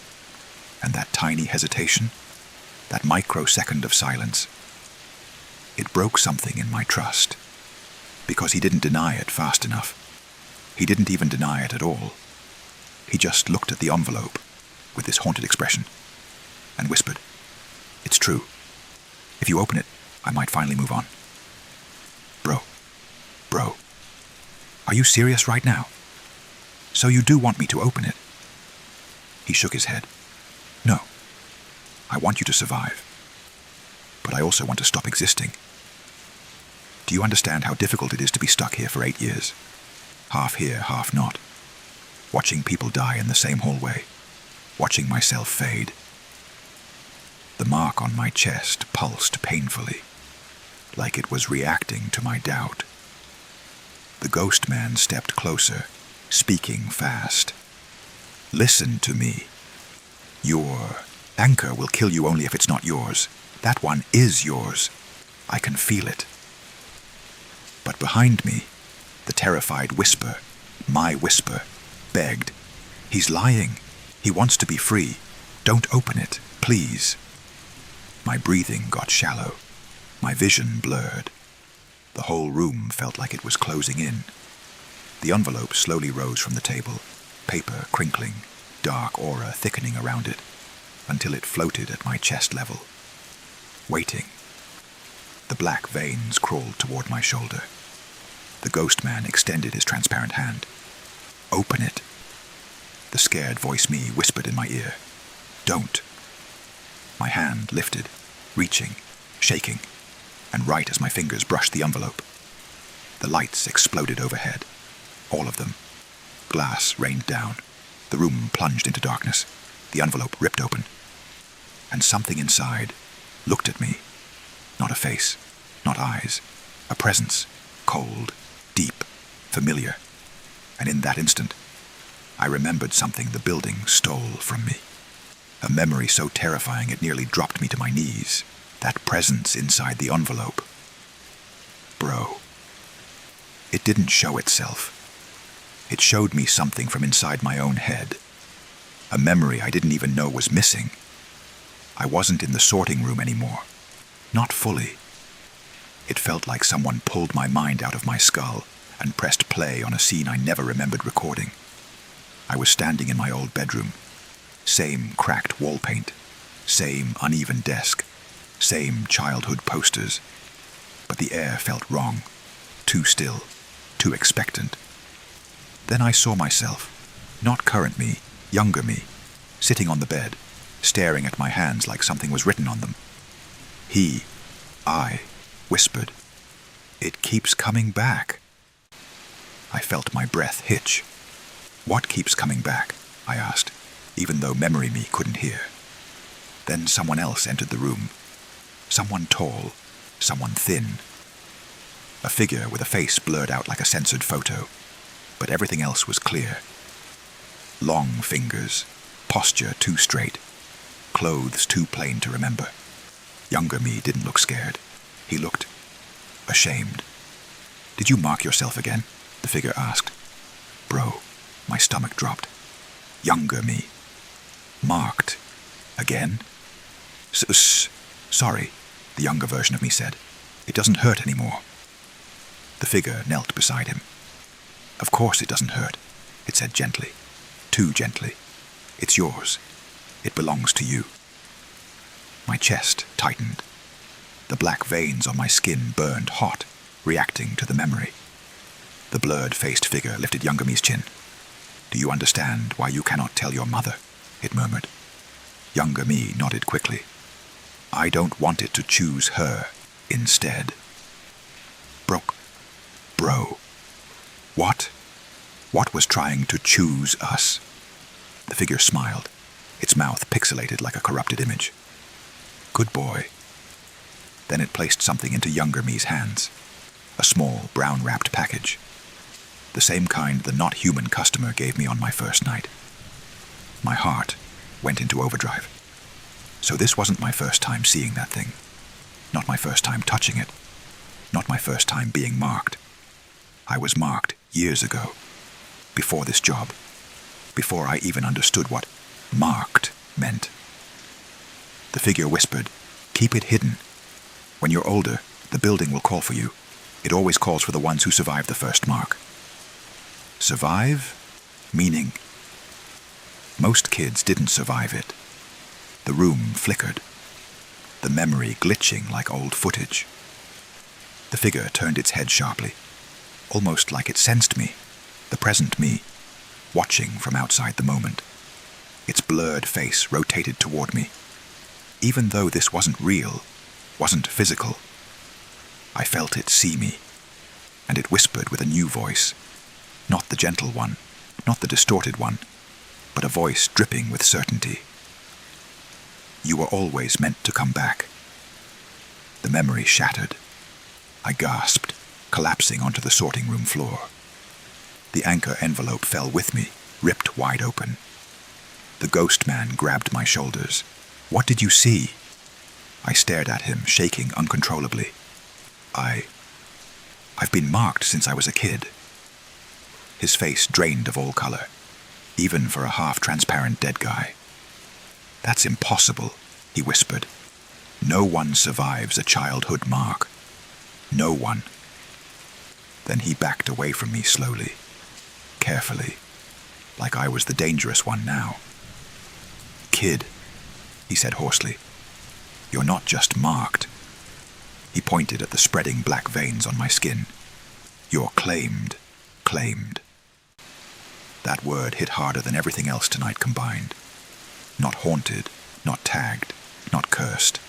And that tiny hesitation, that microsecond of silence, it broke something in my trust. Because he didn't deny it fast enough. He didn't even deny it at all. He just looked at the envelope with this haunted expression and whispered, "It's true. If you open it, I might finally move on." Bro, are you serious right now? So you do want me to open it?" He shook his head. "No. I want you to survive. But I also want to stop existing. Do you understand how difficult it is to be stuck here for 8 years? Half here, half not. Watching people die in the same hallway. Watching myself fade." The mark on my chest pulsed painfully, like it was reacting to my doubt. The ghost man stepped closer, speaking fast. "Listen to me. Your anchor will kill you only if it's not yours. That one is yours. I can feel it." But behind me, the terrified whisper, my whisper, begged, "He's lying. He wants to be free. Don't open it, please." My breathing got shallow, my vision blurred. The whole room felt like it was closing in. The envelope slowly rose from the table, paper crinkling, dark aura thickening around it, until it floated at my chest level. Waiting. The black veins crawled toward my shoulder. The ghost man extended his transparent hand. Open it. The scared voice me whispered in my ear. Don't. My hand lifted, reaching, shaking, and right as my fingers brushed the envelope, the lights exploded overhead. All of them. Glass rained down. The room plunged into darkness. The envelope ripped open. And something inside looked at me. Not a face, not eyes. A presence, cold, deep, familiar. And in that instant, I remembered something the building stole from me. A memory so terrifying it nearly dropped me to my knees. That presence inside the envelope. Bro. It didn't show itself. It showed me something from inside my own head. A memory I didn't even know was missing. I wasn't in the sorting room anymore. Not fully. It felt like someone pulled my mind out of my skull and pressed play on a scene I never remembered recording. I was standing in my old bedroom. Same cracked wall paint. Same uneven desk. Same childhood posters. But the air felt wrong. Too still. Too expectant. Then I saw myself, not current me, younger me, sitting on the bed, staring at my hands like something was written on them. I whispered, "It keeps coming back." I felt my breath hitch. What keeps coming back? I asked, even though memory me couldn't hear. Then someone else entered the room. Someone tall, someone thin. A figure with a face blurred out like a censored photo, but everything else was clear. Long fingers, posture too straight, clothes too plain to remember. Younger me didn't look scared. He looked ashamed. "Did you mark yourself again?" the figure asked. Bro, my stomach dropped. Younger me. Marked. Again? Sorry, the younger version of me said. "It doesn't hurt anymore." The figure knelt beside him. "Of course it doesn't hurt," it said gently. Too gently. "It's yours. It belongs to you." My chest tightened. The black veins on my skin burned hot, reacting to the memory. The blurred-faced figure lifted Younger me's chin. "Do you understand why you cannot tell your mother?" it murmured. Younger me nodded quickly. "I don't want it to choose her instead." Bro. What? What was trying to choose us? The figure smiled, its mouth pixelated like a corrupted image. "Good boy." Then it placed something into Younger me's hands. A small, brown-wrapped package. The same kind the not-human customer gave me on my first night. My heart went into overdrive. So this wasn't my first time seeing that thing. Not my first time touching it. Not my first time being marked. I was marked years ago. Before this job. Before I even understood what marked meant. The figure whispered, "Keep it hidden. When you're older, the building will call for you. It always calls for the ones who survive the first mark." Survive? Meaning? Most kids didn't survive it. The room flickered. The memory glitching like old footage. The figure turned its head sharply, almost like it sensed me, the present me, watching from outside the moment. Its blurred face rotated toward me. Even though this wasn't real, wasn't physical, I felt it see me, and it whispered with a new voice. Not the gentle one, not the distorted one, but a voice dripping with certainty. "You were always meant to come back." The memory shattered. I gasped, collapsing onto the sorting room floor. The anchor envelope fell with me, ripped wide open. The ghost man grabbed my shoulders. "What did you see?" I stared at him, shaking uncontrollably. I've been marked since I was a kid." His face drained of all color, even for a half-transparent dead guy. "That's impossible," he whispered. "No one survives a childhood mark. No one." Then he backed away from me slowly, carefully, like I was the dangerous one now. "Kid," he said hoarsely, "you're not just marked." He pointed at the spreading black veins on my skin. "You're claimed. That word hit harder than everything else tonight combined. Not haunted, not tagged, not cursed.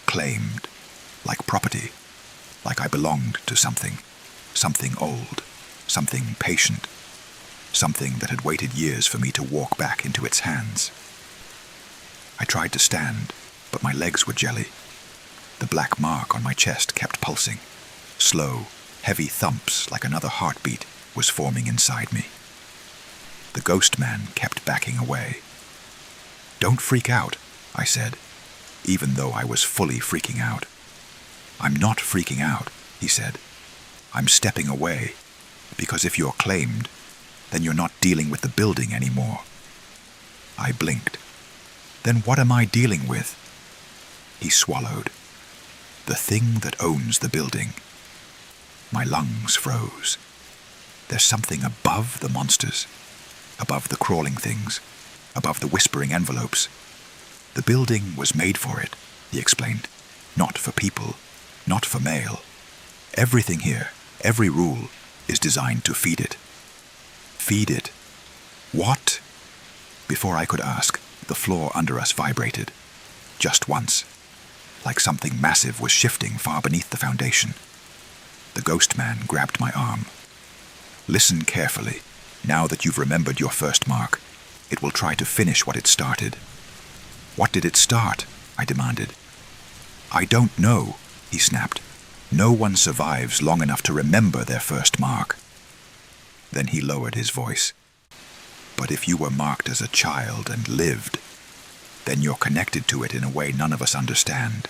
Claimed, like property, like I belonged to something. Something old, something patient, something that had waited years for me to walk back into its hands. I tried to stand, but my legs were jelly. The black mark on my chest kept pulsing. Slow, heavy thumps like another heartbeat was forming inside me. The ghost man kept backing away. "Don't freak out," I said, even though I was fully freaking out. "I'm not freaking out," he said. "I'm stepping away, because if you're claimed, then you're not dealing with the building anymore." I blinked. "Then what am I dealing with?" He swallowed. "The thing that owns the building." My lungs froze. There's something above the monsters, above the crawling things, above the whispering envelopes. The building was made for it, he explained. Not for people, not for mail. Everything here, every rule, is designed to feed it. Feed it? What? Before I could ask, the floor under us vibrated. Just once. Like something massive was shifting far beneath the foundation. The ghost man grabbed my arm. "Listen carefully. Now that you've remembered your first mark, it will try to finish what it started." "What did it start?" I demanded. "I don't know," he snapped. "No one survives long enough to remember their first mark." Then he lowered his voice. "But if you were marked as a child and lived, then you're connected to it in a way none of us understand."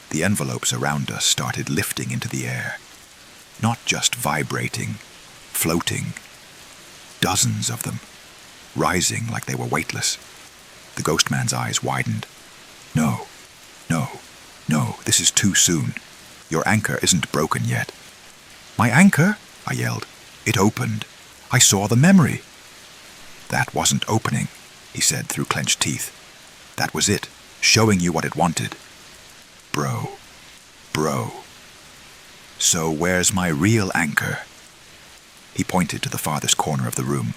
The envelopes around us started lifting into the air. Not just vibrating, floating. Dozens of them, rising like they were weightless. The ghost man's eyes widened. No, this is too soon. Your anchor isn't broken yet." "My anchor?" I yelled. "It opened. I saw the memory." "That wasn't opening," he said through clenched teeth. "That was it, showing you what it wanted." Bro. "So where's my real anchor?" He pointed to the farthest corner of the room,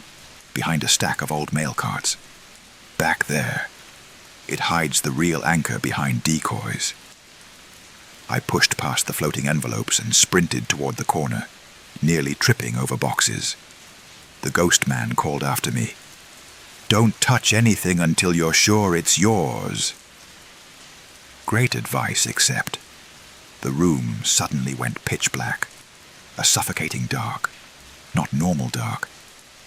behind a stack of old mail carts. "Back there. It hides the real anchor behind decoys." I pushed past the floating envelopes and sprinted toward the corner, nearly tripping over boxes. The ghost man called after me. "Don't touch anything until you're sure it's yours." Great advice, except the room suddenly went pitch black, a suffocating dark. Not normal dark.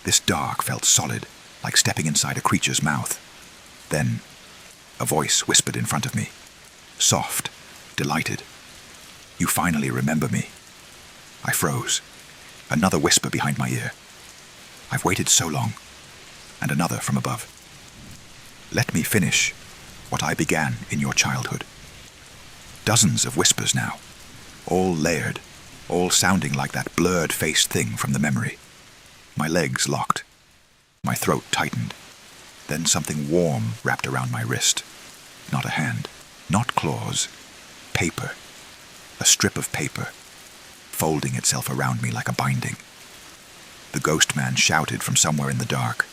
This dark felt solid, like stepping inside a creature's mouth. Then a voice whispered in front of me, soft, delighted. "You finally remember me." I froze. Another whisper behind my ear. "I've waited so long." And another from above. "Let me finish what I began in your childhood." Dozens of whispers now, all layered, all sounding like that blurred-faced thing from the memory. My legs locked. My throat tightened. Then something warm wrapped around my wrist. Not a hand, not claws. Paper. A strip of paper, folding itself around me like a binding. The ghost man shouted from somewhere in the dark.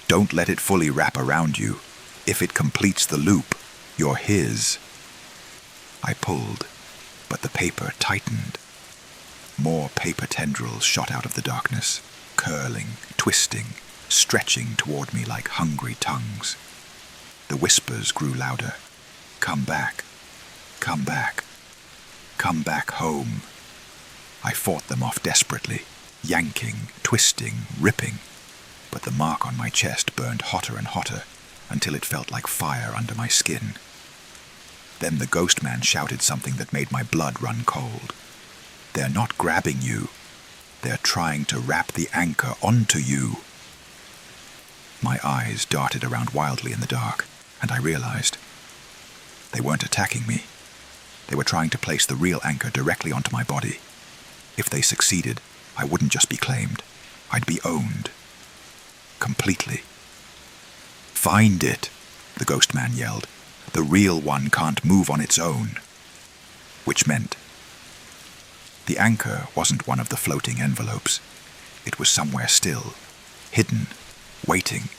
"Don't let it fully wrap around you. If it completes the loop, you're his." I pulled, but the paper tightened. More paper tendrils shot out of the darkness, curling, twisting, stretching toward me like hungry tongues. The whispers grew louder. "Come back. Come back. Come back home." I fought them off desperately, yanking, twisting, ripping, but the mark on my chest burned hotter and hotter until it felt like fire under my skin. Then the ghost man shouted something that made my blood run cold. "They're not grabbing you. They're trying to wrap the anchor onto you." My eyes darted around wildly in the dark, and I realized they weren't attacking me. They were trying to place the real anchor directly onto my body. If they succeeded, I wouldn't just be claimed. I'd be owned. Completely. "Find it," the ghost man yelled. "The real one can't move on its own." Which meant the anchor wasn't one of the floating envelopes. It was somewhere still, hidden, waiting,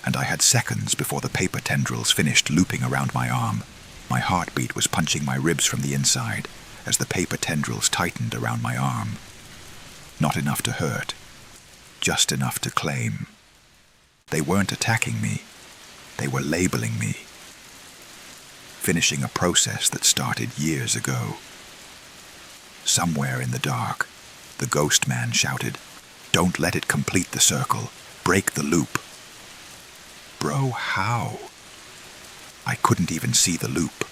and I had seconds before the paper tendrils finished looping around my arm. My heartbeat was punching my ribs from the inside as the paper tendrils tightened around my arm. Not enough to hurt, just enough to claim. They weren't attacking me, they were labeling me, finishing a process that started years ago. Somewhere in the dark, the ghost man shouted, "Don't let it complete the circle. Break the loop." Bro, how? I couldn't even see the loop.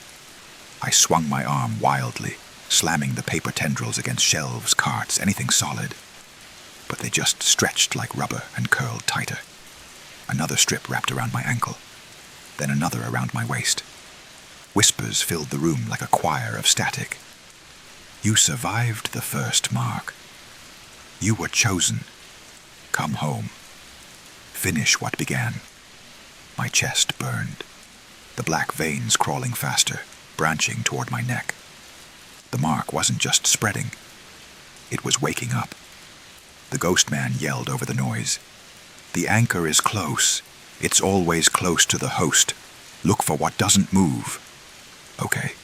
I swung my arm wildly, slamming the paper tendrils against shelves, carts, anything solid. But they just stretched like rubber and curled tighter. Another strip wrapped around my ankle, then another around my waist. Whispers filled the room like a choir of static. "You survived the first mark. You were chosen. Come home. Finish what began." My chest burned, the black veins crawling faster, branching toward my neck. The mark wasn't just spreading, it was waking up. The ghost man yelled over the noise. "The anchor is close. It's always close to the host. Look for what doesn't move." Okay,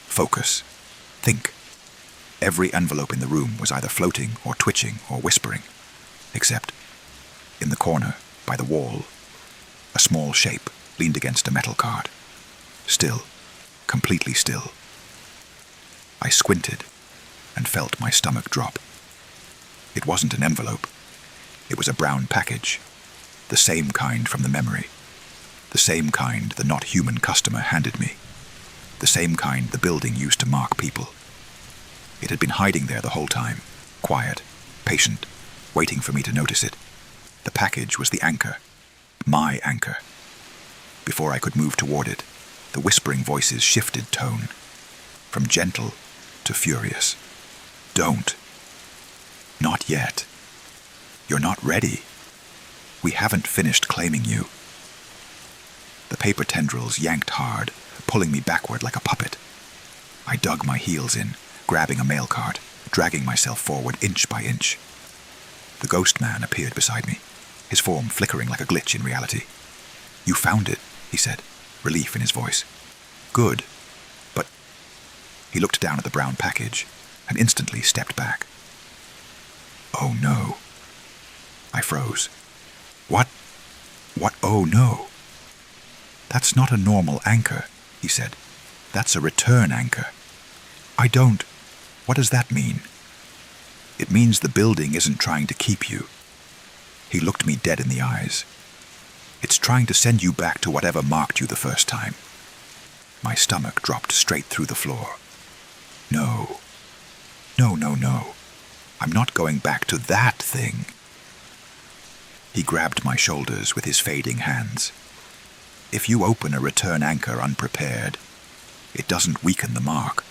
focus, think. Every envelope in the room was either floating or twitching or whispering, except in the corner, by the wall, a small shape leaned against a metal cart. Still, completely still. I squinted and felt my stomach drop. It wasn't an envelope. It was a brown package, the same kind from the memory, the same kind the not-human customer handed me, the same kind the building used to mark people. It had been hiding there the whole time, quiet, patient, waiting for me to notice it. The package was the anchor, my anchor. Before I could move toward it, the whispering voices shifted tone, from gentle to furious. "Don't. Not yet. You're not ready. We haven't finished claiming you." The paper tendrils yanked hard, pulling me backward like a puppet. I dug my heels in, grabbing a mail cart, dragging myself forward inch by inch. The ghost man appeared beside me, his form flickering like a glitch in reality. "You found it," he said, relief in his voice. "Good. But..." He looked down at the brown package and instantly stepped back. "Oh no." I froze. What? Oh no." "That's not a normal anchor," he said. "That's a return anchor." "I don't... What does that mean?" "It means the building isn't trying to keep you." He looked me dead in the eyes. "It's trying to send you back to whatever marked you the first time." My stomach dropped straight through the floor. No. No. I'm not going back to that thing. He grabbed my shoulders with his fading hands. "If you open a return anchor unprepared, it doesn't weaken the mark.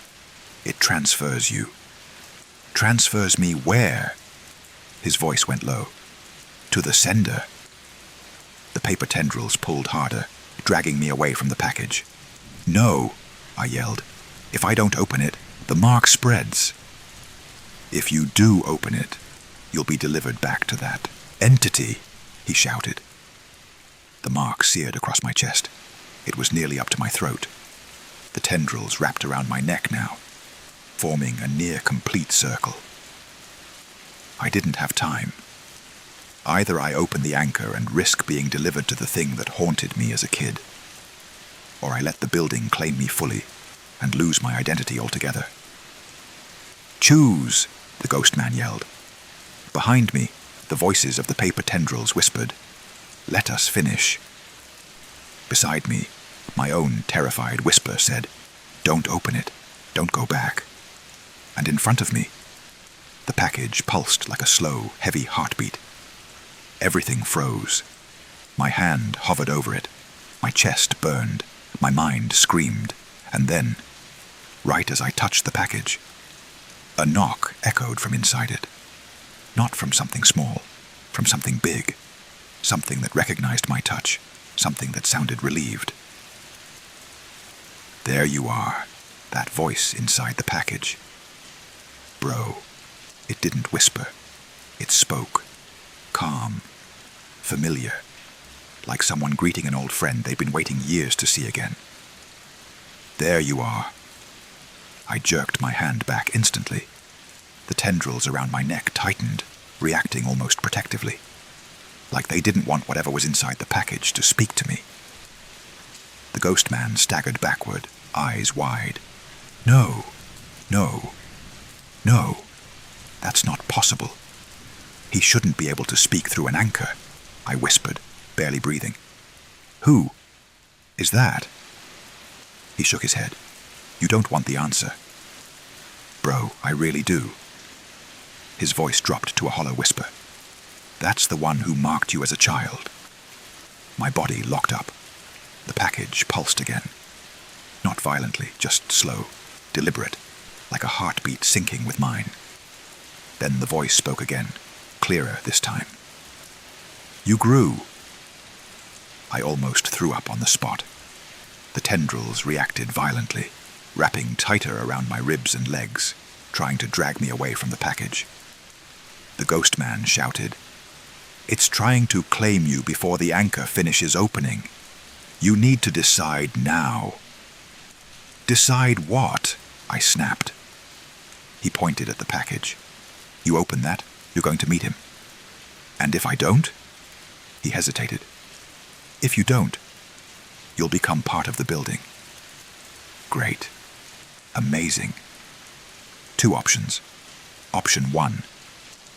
It transfers you." "Transfers me where?" His voice went low. "To the sender." The paper tendrils pulled harder, dragging me away from the package. "No," I yelled. "If I don't open it, the mark spreads." "If you do open it, you'll be delivered back to that entity," he shouted. The mark seared across my chest. It was nearly up to my throat. The tendrils wrapped around my neck now, forming a near-complete circle. I didn't have time. Either I open the anchor and risk being delivered to the thing that haunted me as a kid, or I let the building claim me fully and lose my identity altogether. "Choose," the ghost man yelled. Behind me, the voices of the paper tendrils whispered, "Let us finish." Beside me, my own terrified whisper said, "Don't open it. Don't go back." And in front of me, the package pulsed like a slow, heavy heartbeat. Everything froze. My hand hovered over it. My chest burned. My mind screamed. And then, right as I touched the package, a knock echoed from inside it. Not from something small, from something big. Something that recognized my touch. Something that sounded relieved. "There you are," that voice inside the package. Bro, it didn't whisper. It spoke. Calm, familiar, like someone greeting an old friend they'd been waiting years to see again. There you are. I jerked my hand back instantly. The tendrils around my neck tightened, reacting almost protectively, like they didn't want whatever was inside the package to speak to me. The ghost man staggered backward, eyes wide. No, no, no, that's not possible. He shouldn't be able to speak through an anchor, I whispered, barely breathing. Who is that? He shook his head. You don't want the answer. Bro, I really do. His voice dropped to a hollow whisper. That's the one who marked you as a child. My body locked up. The package pulsed again. Not violently, just slow, deliberate, like a heartbeat syncing with mine. Then the voice spoke again, clearer this time. You grew. I almost threw up on the spot. The tendrils reacted violently, wrapping tighter around my ribs and legs, trying to drag me away from the package. The ghost man shouted, It's trying to claim you before the anchor finishes opening. You need to decide now. Decide what? I snapped. He pointed at the package. You open that, you're going to meet him. And if I don't? He hesitated. If you don't, you'll become part of the building. Great. Amazing. 2 options. Option 1.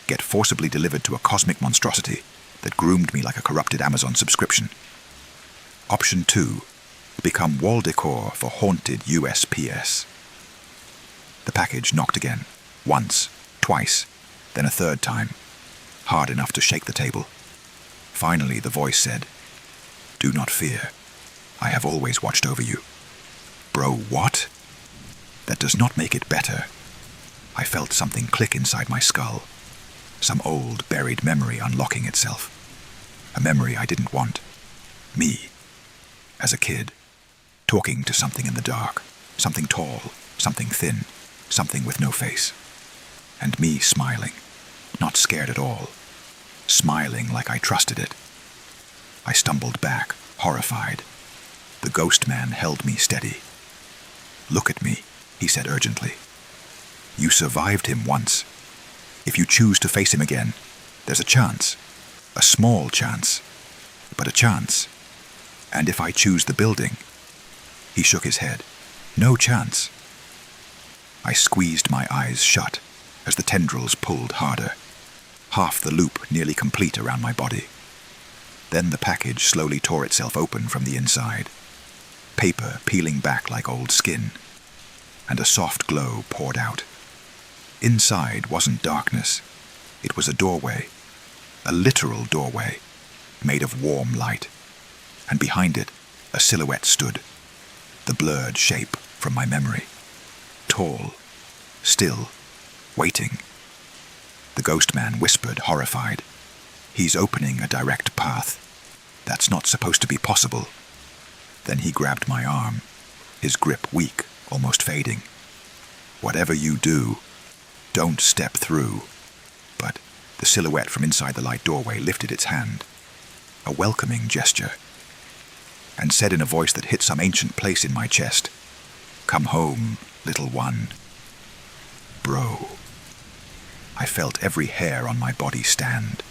Get forcibly delivered to a cosmic monstrosity that groomed me like a corrupted Amazon subscription. Option 2. Become wall decor for haunted USPS. The package knocked again. Once, twice, then a third time. Hard enough to shake the table. Finally, the voice said, Do not fear. I have always watched over you. Bro, what? That does not make it better. I felt something click inside my skull. Some old, buried memory unlocking itself. A memory I didn't want. Me, as a kid, talking to something in the dark. Something tall, something thin, something with no face. And me smiling, not scared at all. Smiling like I trusted it. I stumbled back, horrified. The ghost man held me steady. Look at me, he said urgently. You survived him once. If you choose to face him again, there's a chance. A small chance, but a chance. And if I choose the building? He shook his head. No chance. I squeezed my eyes shut as the tendrils pulled harder. Half the loop nearly complete around my body. Then the package slowly tore itself open from the inside. Paper peeling back like old skin. And a soft glow poured out. Inside wasn't darkness. It was a doorway. A literal doorway, made of warm light. And behind it, a silhouette stood. The blurred shape from my memory. Tall, still, waiting. The ghost man whispered, horrified. He's opening a direct path. That's not supposed to be possible. Then he grabbed my arm, his grip weak, almost fading. Whatever you do, don't step through. But the silhouette from inside the light doorway lifted its hand, a welcoming gesture, and said in a voice that hit some ancient place in my chest, Come home, little one. Bro. I felt every hair on my body stand.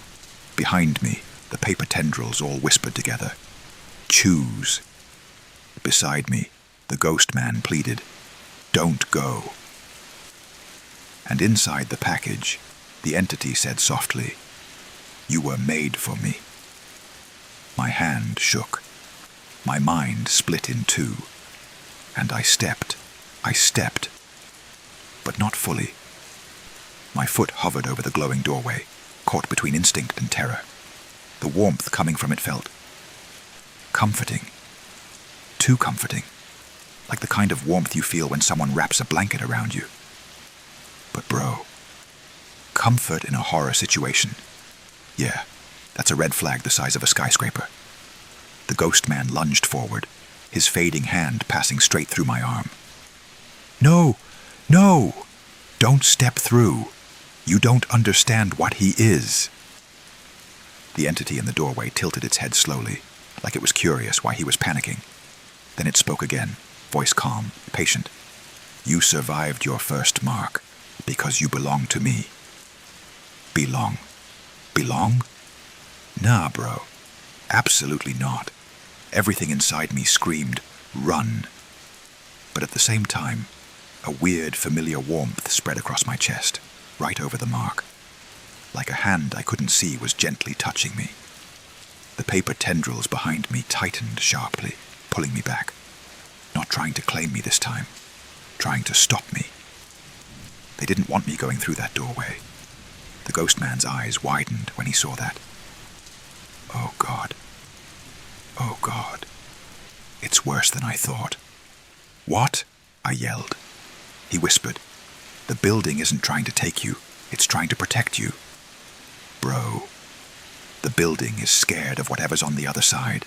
Behind me, the paper tendrils all whispered together. Choose. Beside me, the ghost man pleaded, Don't go. And inside the package, the entity said softly, You were made for me. My hand shook. My mind split in two. And I stepped, but not fully. My foot hovered over the glowing doorway, caught between instinct and terror. The warmth coming from it felt comforting. Too comforting. Like the kind of warmth you feel when someone wraps a blanket around you. But bro, comfort in a horror situation. Yeah, that's a red flag the size of a skyscraper. The ghost man lunged forward, his fading hand passing straight through my arm. No! No! Don't step through. You don't understand what he is. The entity in the doorway tilted its head slowly, like it was curious why he was panicking. Then it spoke again, voice calm, patient. You survived your first mark because you belong to me. Belong? Belong? Nah, bro. Absolutely not. Everything inside me screamed, run. But at the same time, a weird, familiar warmth spread across my chest, right over the mark. Like a hand I couldn't see was gently touching me. The paper tendrils behind me tightened sharply, pulling me back. Not trying to claim me this time, trying to stop me. They didn't want me going through that doorway. The ghost man's eyes widened when he saw that. Oh God. Oh God. It's worse than I thought. What? I yelled. He whispered. The building isn't trying to take you, it's trying to protect you. Bro, the building is scared of whatever's on the other side.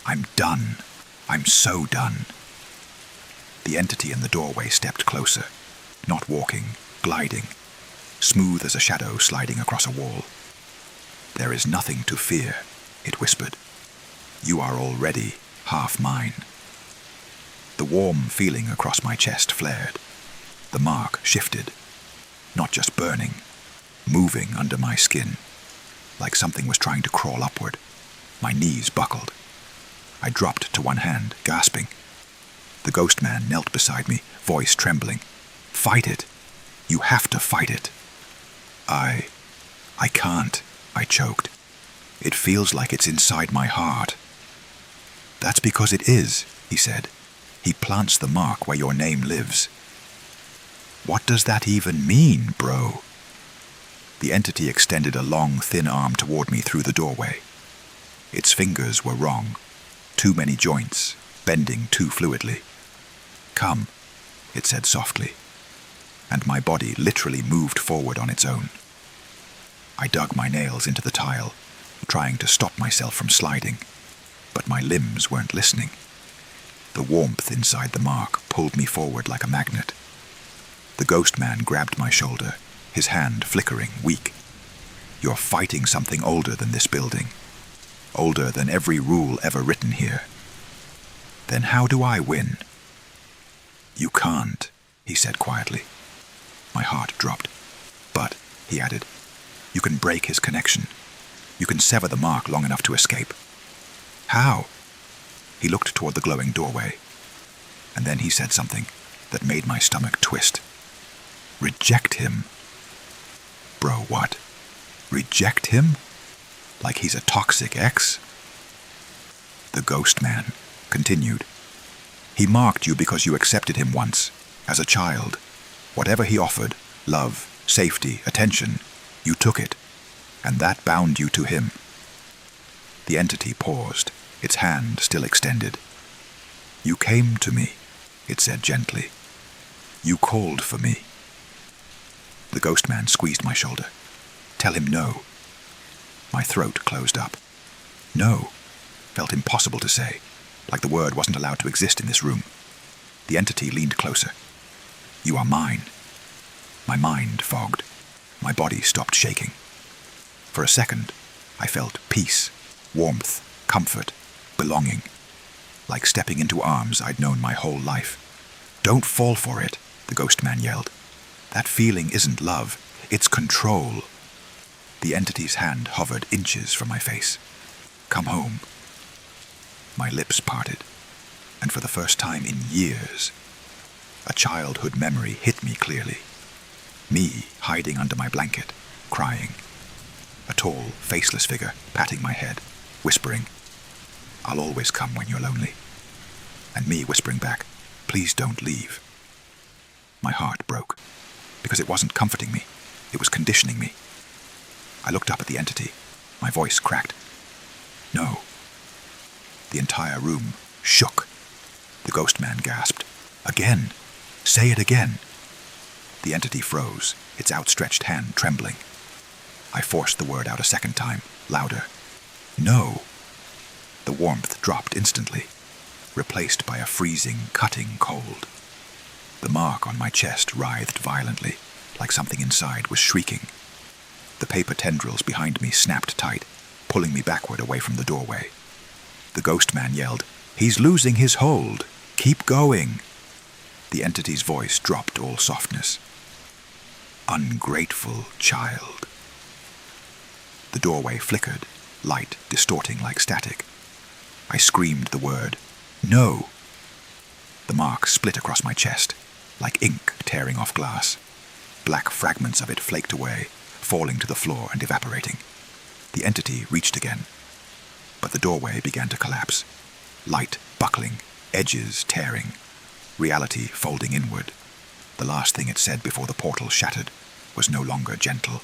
I'm done. I'm so done. The entity in the doorway stepped closer, not walking, gliding, smooth as a shadow sliding across a wall. There is nothing to fear, it whispered. You are already half mine. The warm feeling across my chest flared. The mark shifted, not just burning, moving under my skin, like something was trying to crawl upward. My knees buckled. I dropped to one hand, gasping. The ghost man knelt beside me, voice trembling. Fight it. You have to fight it. I can't, I choked. It feels like it's inside my heart. That's because it is, he said. He plants the mark where your name lives. What does that even mean, bro? The entity extended a long, thin arm toward me through the doorway. Its fingers were wrong. Too many joints, bending too fluidly. Come, it said softly, and my body literally moved forward on its own. I dug my nails into the tile, trying to stop myself from sliding, but my limbs weren't listening. The warmth inside the mark pulled me forward like a magnet. The ghost man grabbed my shoulder, his hand flickering, weak. You're fighting something older than this building, older than every rule ever written here. Then how do I win? You can't, he said quietly. My heart dropped. But, he added, you can break his connection. You can sever the mark long enough to escape. How? He looked toward the glowing doorway, and then he said something that made my stomach twist. Reject him. Bro, what? Reject him? Like he's a toxic ex? The ghost man continued. He marked you because you accepted him once, as a child. Whatever he offered, love, safety, attention, you took it, and that bound you to him. The entity paused, its hand still extended. You came to me, it said gently. You called for me. The ghost man squeezed my shoulder. Tell him no. My throat closed up. No felt impossible to say, like the word wasn't allowed to exist in this room. The entity leaned closer. You are mine. My mind fogged. My body stopped shaking. For a second, I felt peace, warmth, comfort, belonging, like stepping into arms I'd known my whole life. Don't fall for it, the ghost man yelled. That feeling isn't love, it's control. The entity's hand hovered inches from my face. Come home. My lips parted, and for the first time in years, a childhood memory hit me clearly. Me hiding under my blanket, crying. A tall, faceless figure patting my head, whispering, I'll always come when you're lonely. And me whispering back, please don't leave. My heart broke, because it wasn't comforting me, it was conditioning me. I looked up at the entity, my voice cracked. No. The entire room shook. The ghost man gasped. Again. Say it again. The entity froze, its outstretched hand trembling. I forced the word out a second time, louder. No. The warmth dropped instantly, replaced by a freezing, cutting cold. The mark on my chest writhed violently, like something inside was shrieking. The paper tendrils behind me snapped tight, pulling me backward away from the doorway. The ghost man yelled, "He's losing his hold! Keep going!" The entity's voice dropped all softness. "Ungrateful child." The doorway flickered, light distorting like static. I screamed the word, "No!" The mark split across my chest, like ink tearing off glass. Black fragments of it flaked away, falling to the floor and evaporating. The entity reached again, but the doorway began to collapse. Light buckling, edges tearing, reality folding inward. The last thing it said before the portal shattered was no longer gentle.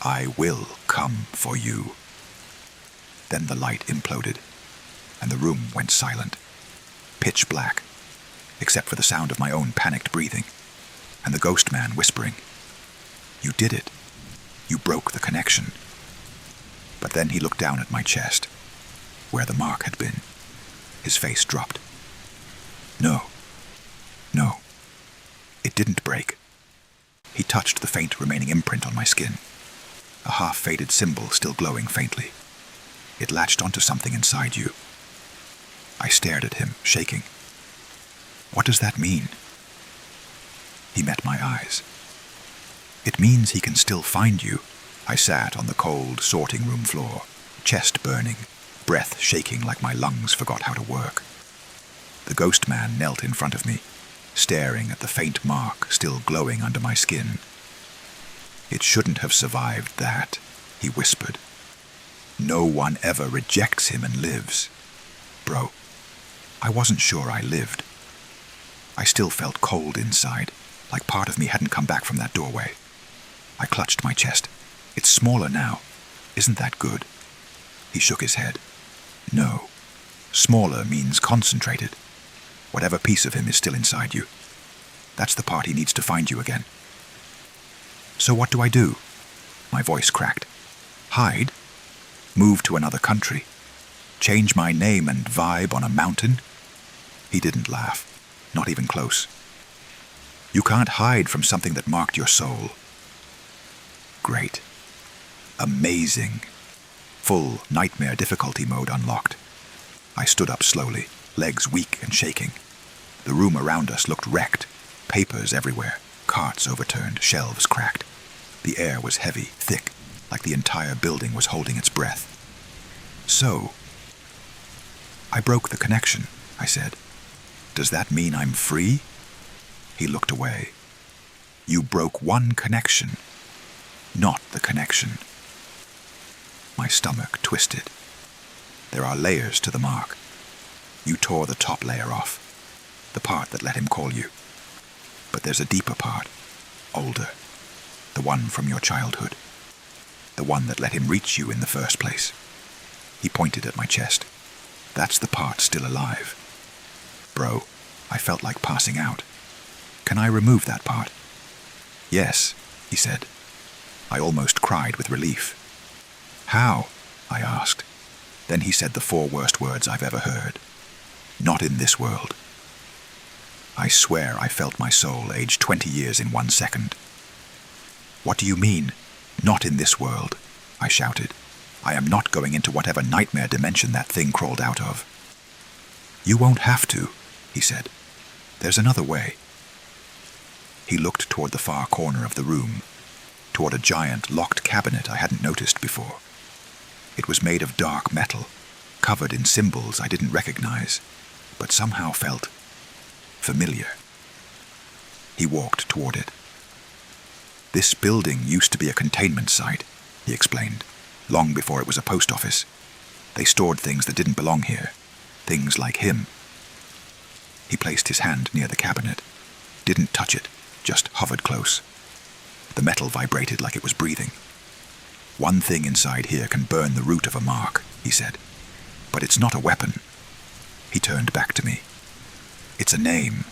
"I will come for you." Then the light imploded, and the room went silent, pitch black, except for the sound of my own panicked breathing, and the ghost man whispering, "You did it. You broke the connection." But then he looked down at my chest, where the mark had been. His face dropped. No, it didn't break. He touched the faint remaining imprint on my skin, a half-faded symbol still glowing faintly. It latched onto something inside you. I stared at him, shaking. "What does that mean?" He met my eyes. "It means he can still find you." I sat on the cold sorting room floor, chest burning, breath shaking like my lungs forgot how to work. The ghost man knelt in front of me, staring at the faint mark still glowing under my skin. "It shouldn't have survived that," he whispered. "No one ever rejects him and lives." Bro, I wasn't sure I lived. I still felt cold inside, like part of me hadn't come back from that doorway. I clutched my chest. "It's smaller now. Isn't that good?" He shook his head. "No. Smaller means concentrated. Whatever piece of him is still inside you. That's the part he needs to find you again." "So what do I do?" My voice cracked. "Hide? Move to another country? Change my name and vibe on a mountain?" He didn't laugh, not even close. "You can't hide from something that marked your soul." Great. Amazing. Full nightmare difficulty mode unlocked. I stood up slowly, legs weak and shaking. The room around us looked wrecked, papers everywhere, carts overturned, shelves cracked. The air was heavy, thick, like the entire building was holding its breath. "So, I broke the connection," I said. "Does that mean I'm free?" He looked away. "You broke one connection, not the connection." My stomach twisted. There are layers to the mark. You tore the top layer off, the part that let him call you. But there's a deeper part, older, the one from your childhood, the one that let him reach you in the first place. He pointed at my chest. "That's the part still alive." Bro, I felt like passing out. "Can I remove that part?" "Yes," he said. I almost cried with relief. "How?" I asked. Then he said the 4 worst words I've ever heard. "Not in this world." I swear I felt my soul age 20 years in 1 second. "What do you mean, not in this world?" I shouted. "I am not going into whatever nightmare dimension that thing crawled out of." "You won't have to," he said. "There's another way." He looked toward the far corner of the room, toward a giant locked cabinet I hadn't noticed before. It was made of dark metal, covered in symbols I didn't recognize, but somehow felt familiar. He walked toward it. "This building used to be a containment site," he explained, "long before it was a post office. They stored things that didn't belong here, things like him." He placed his hand near the cabinet, didn't touch it, just hovered close. The metal vibrated like it was breathing. "One thing inside here can burn the root of a mark," he said. "But it's not a weapon." He turned back to me. "It's a name."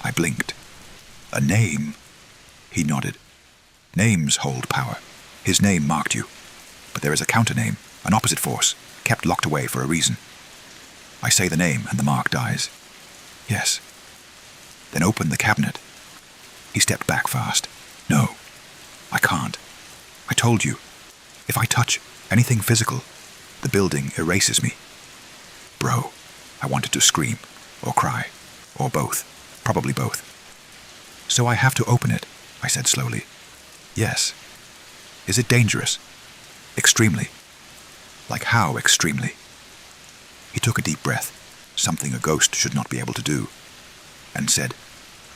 I blinked. "A name?" He nodded. "Names hold power. His name marked you. But there is a counter-name, an opposite force, kept locked away for a reason. I say the name and the mark dies." "Yes." "Then open the cabinet." He stepped back fast. "No, I can't. I told you. If I touch..." Anything physical, the building erases me. Bro, I wanted to scream, or cry, or both. Probably both. So I have to open it, I said slowly. Yes. Is it dangerous? Extremely. Like how extremely? He took a deep breath, something a ghost should not be able to do, and said,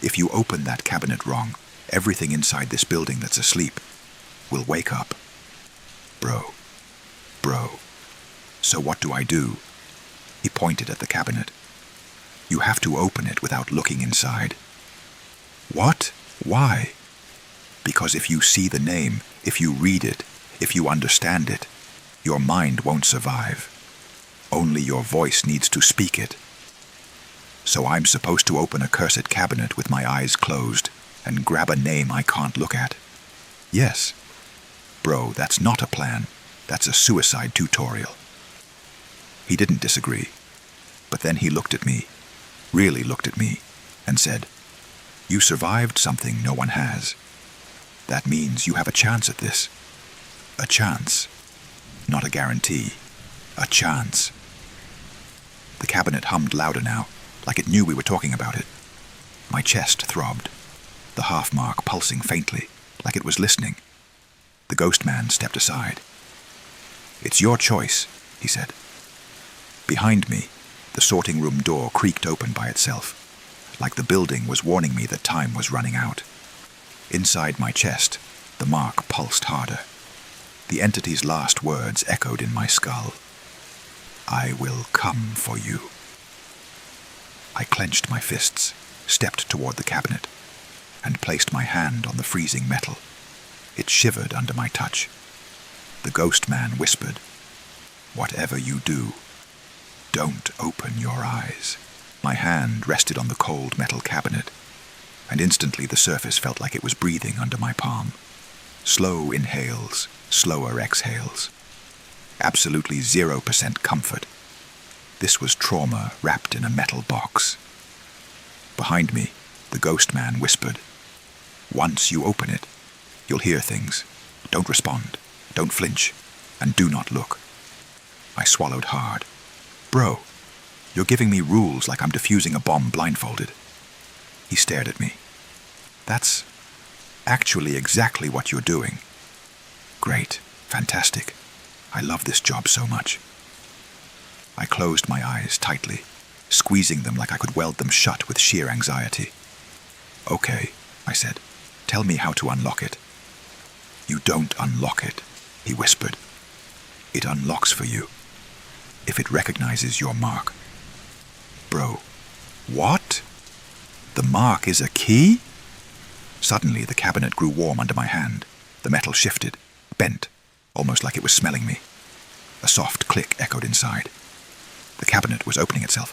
if you open that cabinet wrong, everything inside this building that's asleep will wake up. Bro. So what do I do? He pointed at the cabinet. You have to open it without looking inside. What? Why? Because if you see the name, if you read it, if you understand it, your mind won't survive. Only your voice needs to speak it. So I'm supposed to open a cursed cabinet with my eyes closed and grab a name I can't look at. Yes. Bro, that's not a plan. That's a suicide tutorial. He didn't disagree. But then he looked at me, really looked at me, and said, you survived something no one has. That means you have a chance at this. A chance. Not a guarantee. A chance. The cabinet hummed louder now, like it knew we were talking about it. My chest throbbed, the half mark pulsing faintly, like it was listening. The ghost man stepped aside. It's your choice, he said. Behind me, the sorting room door creaked open by itself, like the building was warning me that time was running out. Inside my chest, the mark pulsed harder. The entity's last words echoed in my skull. I will come for you. I clenched my fists, stepped toward the cabinet, and placed my hand on the freezing metal. It shivered under my touch. The ghost man whispered, whatever you do, don't open your eyes. My hand rested on the cold metal cabinet, and instantly the surface felt like it was breathing under my palm. Slow inhales, slower exhales. Absolutely 0% comfort. This was trauma wrapped in a metal box. Behind me, the ghost man whispered, once you open it, you'll hear things. Don't respond, don't flinch, and do not look. I swallowed hard. Bro, you're giving me rules like I'm defusing a bomb blindfolded. He stared at me. That's actually exactly what you're doing. Great, fantastic. I love this job so much. I closed my eyes tightly, squeezing them like I could weld them shut with sheer anxiety. Okay, I said, tell me how to unlock it. You don't unlock it, he whispered. It unlocks for you, if it recognizes your mark. Bro, what? The mark is a key? Suddenly, the cabinet grew warm under my hand. The metal shifted, bent, almost like it was smelling me. A soft click echoed inside. The cabinet was opening itself.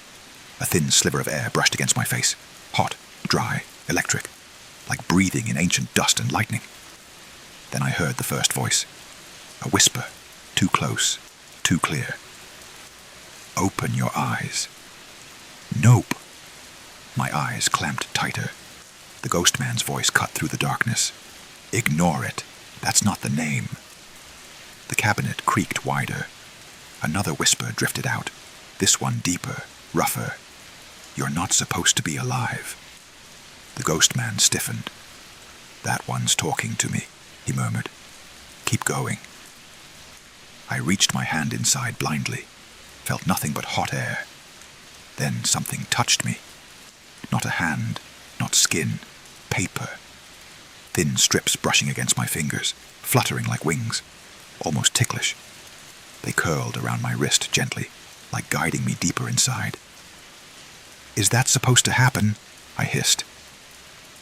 A thin sliver of air brushed against my face. Hot, dry, electric, like breathing in ancient dust and lightning. Then I heard the first voice. A whisper, too close, too clear. Open your eyes. Nope. My eyes clamped tighter. The ghost man's voice cut through the darkness. Ignore it. That's not the name. The cabinet creaked wider. Another whisper drifted out, this one deeper, rougher. You're not supposed to be alive. The ghost man stiffened. That one's talking to me, he murmured. Keep going. I reached my hand inside blindly, felt nothing but hot air. Then something touched me. Not a hand, not skin, paper. Thin strips brushing against my fingers, fluttering like wings, almost ticklish. They curled around my wrist gently, like guiding me deeper inside. Is that supposed to happen? I hissed.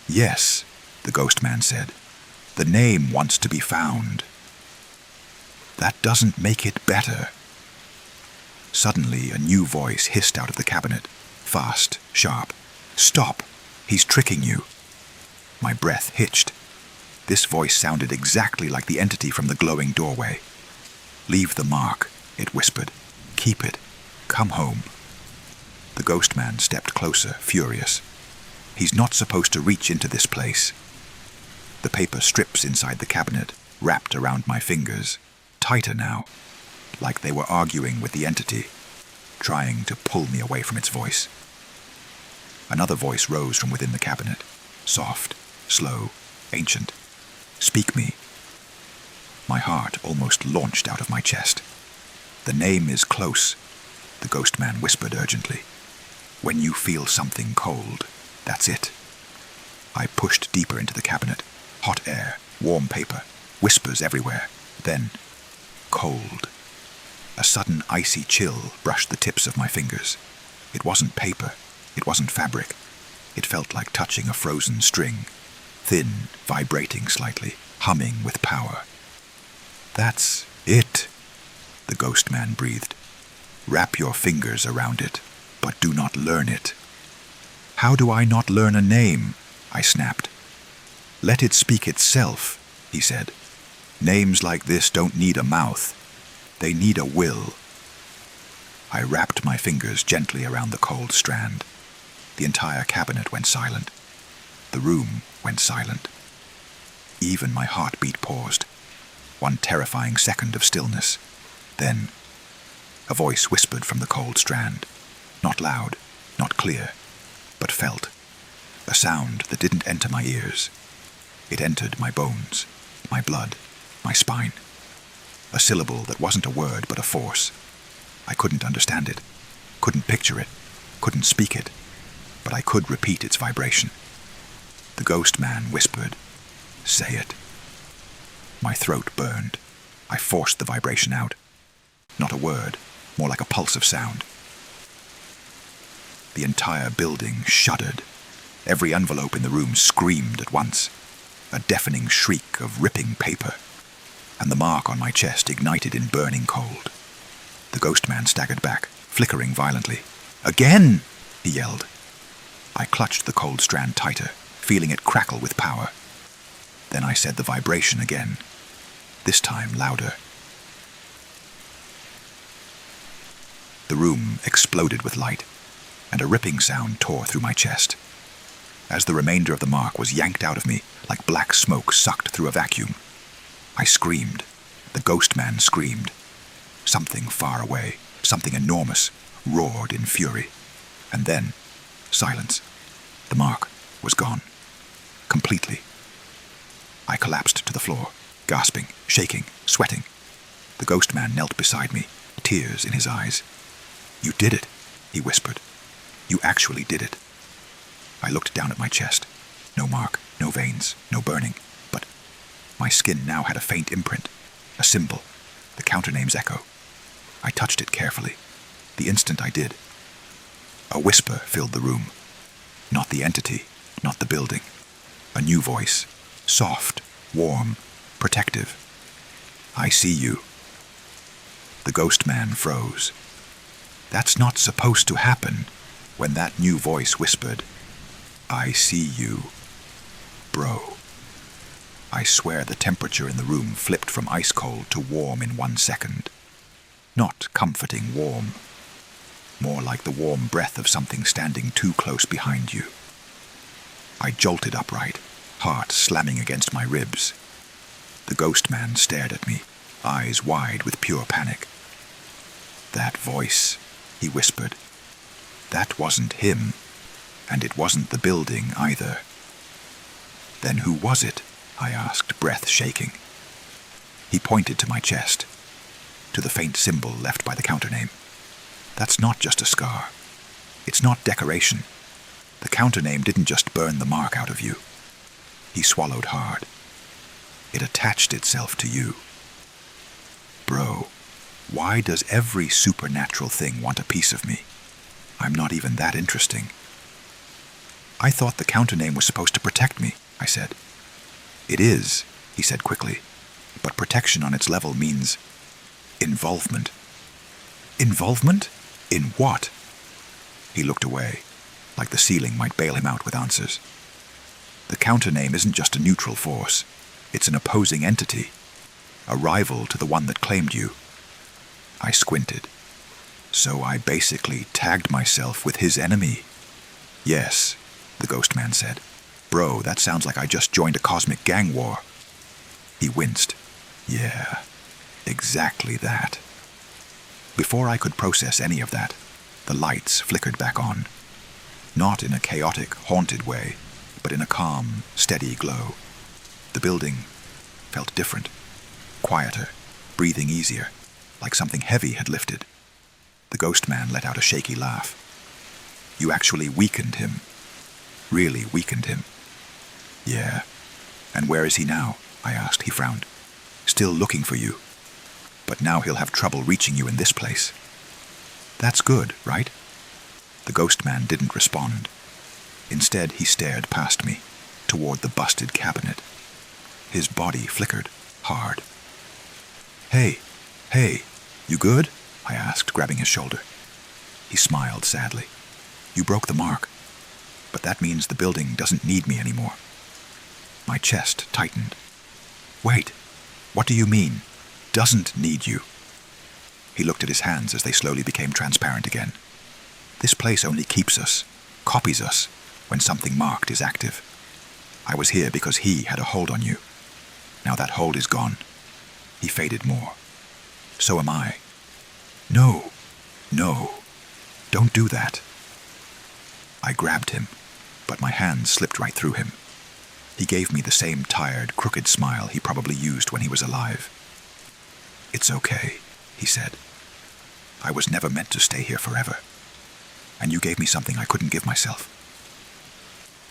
Yes, the ghost man said. The name wants to be found. That doesn't make it better. Suddenly, a new voice hissed out of the cabinet, fast, sharp. Stop! He's tricking you. My breath hitched. This voice sounded exactly like the entity from the glowing doorway. Leave the mark, it whispered. Keep it. Come home. The ghost man stepped closer, furious. He's not supposed to reach into this place. The paper strips inside the cabinet wrapped around my fingers, tighter now, like they were arguing with the entity, trying to pull me away from its voice. Another voice rose from within the cabinet, soft, slow, ancient. "Speak me." My heart almost launched out of my chest. "The name is close," the ghost man whispered urgently. "When you feel something cold, that's it." I pushed deeper into the cabinet. Hot air, warm paper, whispers everywhere. Then, cold. A sudden icy chill brushed the tips of my fingers. It wasn't paper. It wasn't fabric. It felt like touching a frozen string, thin, vibrating slightly, humming with power. "That's it," the ghost man breathed. "Wrap your fingers around it, but do not learn it." "How do I not learn a name?" I snapped. "Let it speak itself," he said. "Names like this don't need a mouth. They need a will." I wrapped my fingers gently around the cold strand. The entire cabinet went silent. The room went silent. Even my heartbeat paused. One terrifying second of stillness. Then, a voice whispered from the cold strand. Not loud, not clear, but felt. A sound that didn't enter my ears. It entered my bones, my blood, my spine. A syllable that wasn't a word but a force. I couldn't understand it, couldn't picture it, couldn't speak it, but I could repeat its vibration. The ghost man whispered, "Say it." My throat burned. I forced the vibration out. Not a word, more like a pulse of sound. The entire building shuddered. Every envelope in the room screamed at once. A deafening shriek of ripping paper, and the mark on my chest ignited in burning cold. The ghost man staggered back, flickering violently. "Again!" he yelled. I clutched the cold strand tighter, feeling it crackle with power. Then I said the vibration again, this time louder. The room exploded with light, and a ripping sound tore through my chest. As the remainder of the mark was yanked out of me, like black smoke sucked through a vacuum, I screamed. The ghost man screamed. Something far away, something enormous, roared in fury. And then, silence. The mark was gone. Completely. I collapsed to the floor, gasping, shaking, sweating. The ghost man knelt beside me, tears in his eyes. "You did it," he whispered. "You actually did it." I looked down at my chest. No mark, no veins, no burning, but my skin now had a faint imprint, a symbol, the countername's echo. I touched it carefully, the instant I did. A whisper filled the room. Not the entity, not the building. A new voice, soft, warm, protective. "I see you." The ghost man froze. That's not supposed to happen. When that new voice whispered, "I see you, bro." I swear the temperature in the room flipped from ice cold to warm in 1 second. Not comforting warm. More like the warm breath of something standing too close behind you. I jolted upright, heart slamming against my ribs. The ghost man stared at me, eyes wide with pure panic. "That voice," he whispered. "That wasn't him, and it wasn't the building either." "Then who was it?" I asked, breath shaking. He pointed to my chest, to the faint symbol left by the countername. "That's not just a scar. It's not decoration. The countername didn't just burn the mark out of you." He swallowed hard. "It attached itself to you. Bro, why does every supernatural thing want a piece of me? I'm not even that interesting." "I thought the countername was supposed to protect me," I said. "It is," he said quickly, "but protection on its level means involvement." "Involvement? In what?" He looked away, like the ceiling might bail him out with answers. "The countername isn't just a neutral force. It's an opposing entity, a rival to the one that claimed you." I squinted. "So I basically tagged myself with his enemy?" "Yes," the ghost man said. "Bro, that sounds like I just joined a cosmic gang war." He winced. "Yeah, exactly that." Before I could process any of that, the lights flickered back on. Not in a chaotic, haunted way, but in a calm, steady glow. The building felt different, quieter, breathing easier, like something heavy had lifted. The ghost man let out a shaky laugh. You actually weakened him. Really weakened him. Yeah. And where is he now? I asked. He frowned. Still looking for you. But now he'll have trouble reaching you in this place. That's good, right? The ghost man didn't respond. Instead, he stared past me, toward the busted cabinet. His body flickered, hard. Hey, you good? I asked, grabbing his shoulder. He smiled sadly. You broke the mark, but that means the building doesn't need me anymore. My chest tightened. Wait, what do you mean, doesn't need you? He looked at his hands as they slowly became transparent again. This place only keeps us, copies us, when something marked is active. I was here because he had a hold on you. Now that hold is gone. He faded more. So am I. No, don't do that. I grabbed him, but my hands slipped right through him. He gave me the same tired, crooked smile he probably used when he was alive. It's okay, he said. I was never meant to stay here forever. And you gave me something I couldn't give myself.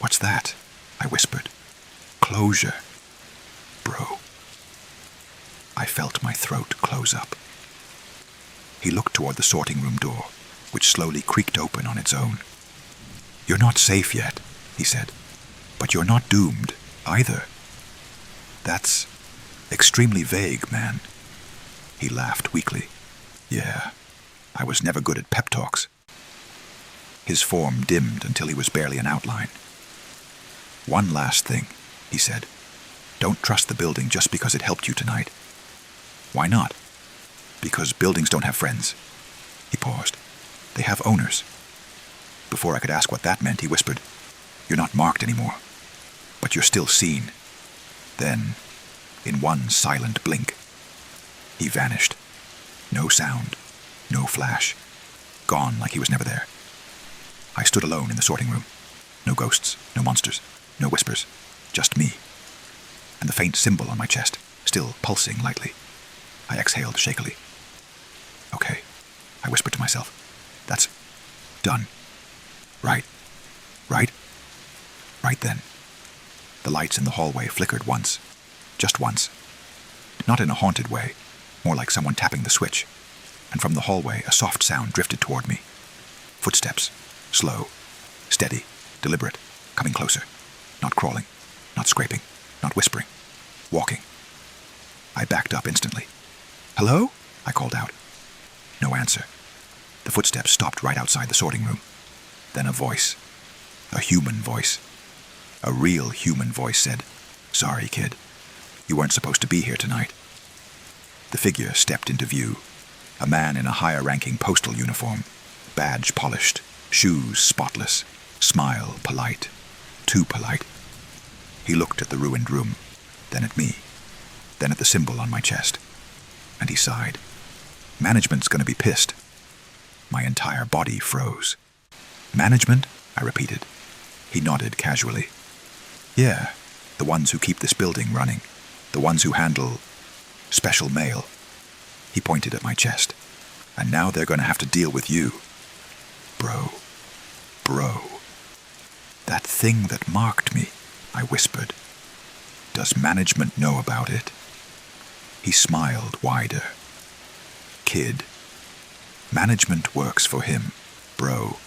What's that? I whispered. Closure. Bro. I felt my throat close up. He looked toward the sorting room door, which slowly creaked open on its own. You're not safe yet, he said, but you're not doomed either. That's extremely vague, man. He laughed weakly. Yeah, I was never good at pep talks. His form dimmed until he was barely an outline. One last thing, he said. Don't trust the building just because it helped you tonight. Why not? Because buildings don't have friends. He paused. They have owners. Before I could ask what that meant, he whispered, You're not marked anymore, but you're still seen. Then, in one silent blink, he vanished. No sound, no flash. Gone like he was never there. I stood alone in the sorting room. No ghosts, no monsters, no whispers, just me. And the faint symbol on my chest, still pulsing lightly. I exhaled shakily. Okay, I whispered to myself. That's done. Right then. The lights in the hallway flickered once. Just once. Not in a haunted way, more like someone tapping the switch. And from the hallway, a soft sound drifted toward me. Footsteps. Slow. Steady. Deliberate. Coming closer. Not crawling. Not scraping. Not whispering. Walking. I backed up instantly. Hello? I called out. No answer. The footsteps stopped right outside the sorting room. Then a voice. A human voice. A real human voice said, Sorry, kid. You weren't supposed to be here tonight. The figure stepped into view. A man in a higher-ranking postal uniform. Badge polished. Shoes spotless. Smile polite. Too polite. He looked at the ruined room. Then at me. Then at the symbol on my chest. And he sighed. Management's gonna be pissed. My entire body froze. Management? I repeated. He nodded casually. Yeah, the ones who keep this building running. The ones who handle special mail. He pointed at my chest. And now they're gonna have to deal with you. Bro. That thing that marked me, I whispered. Does management know about it? He smiled wider. Kid. Management works for him, bro.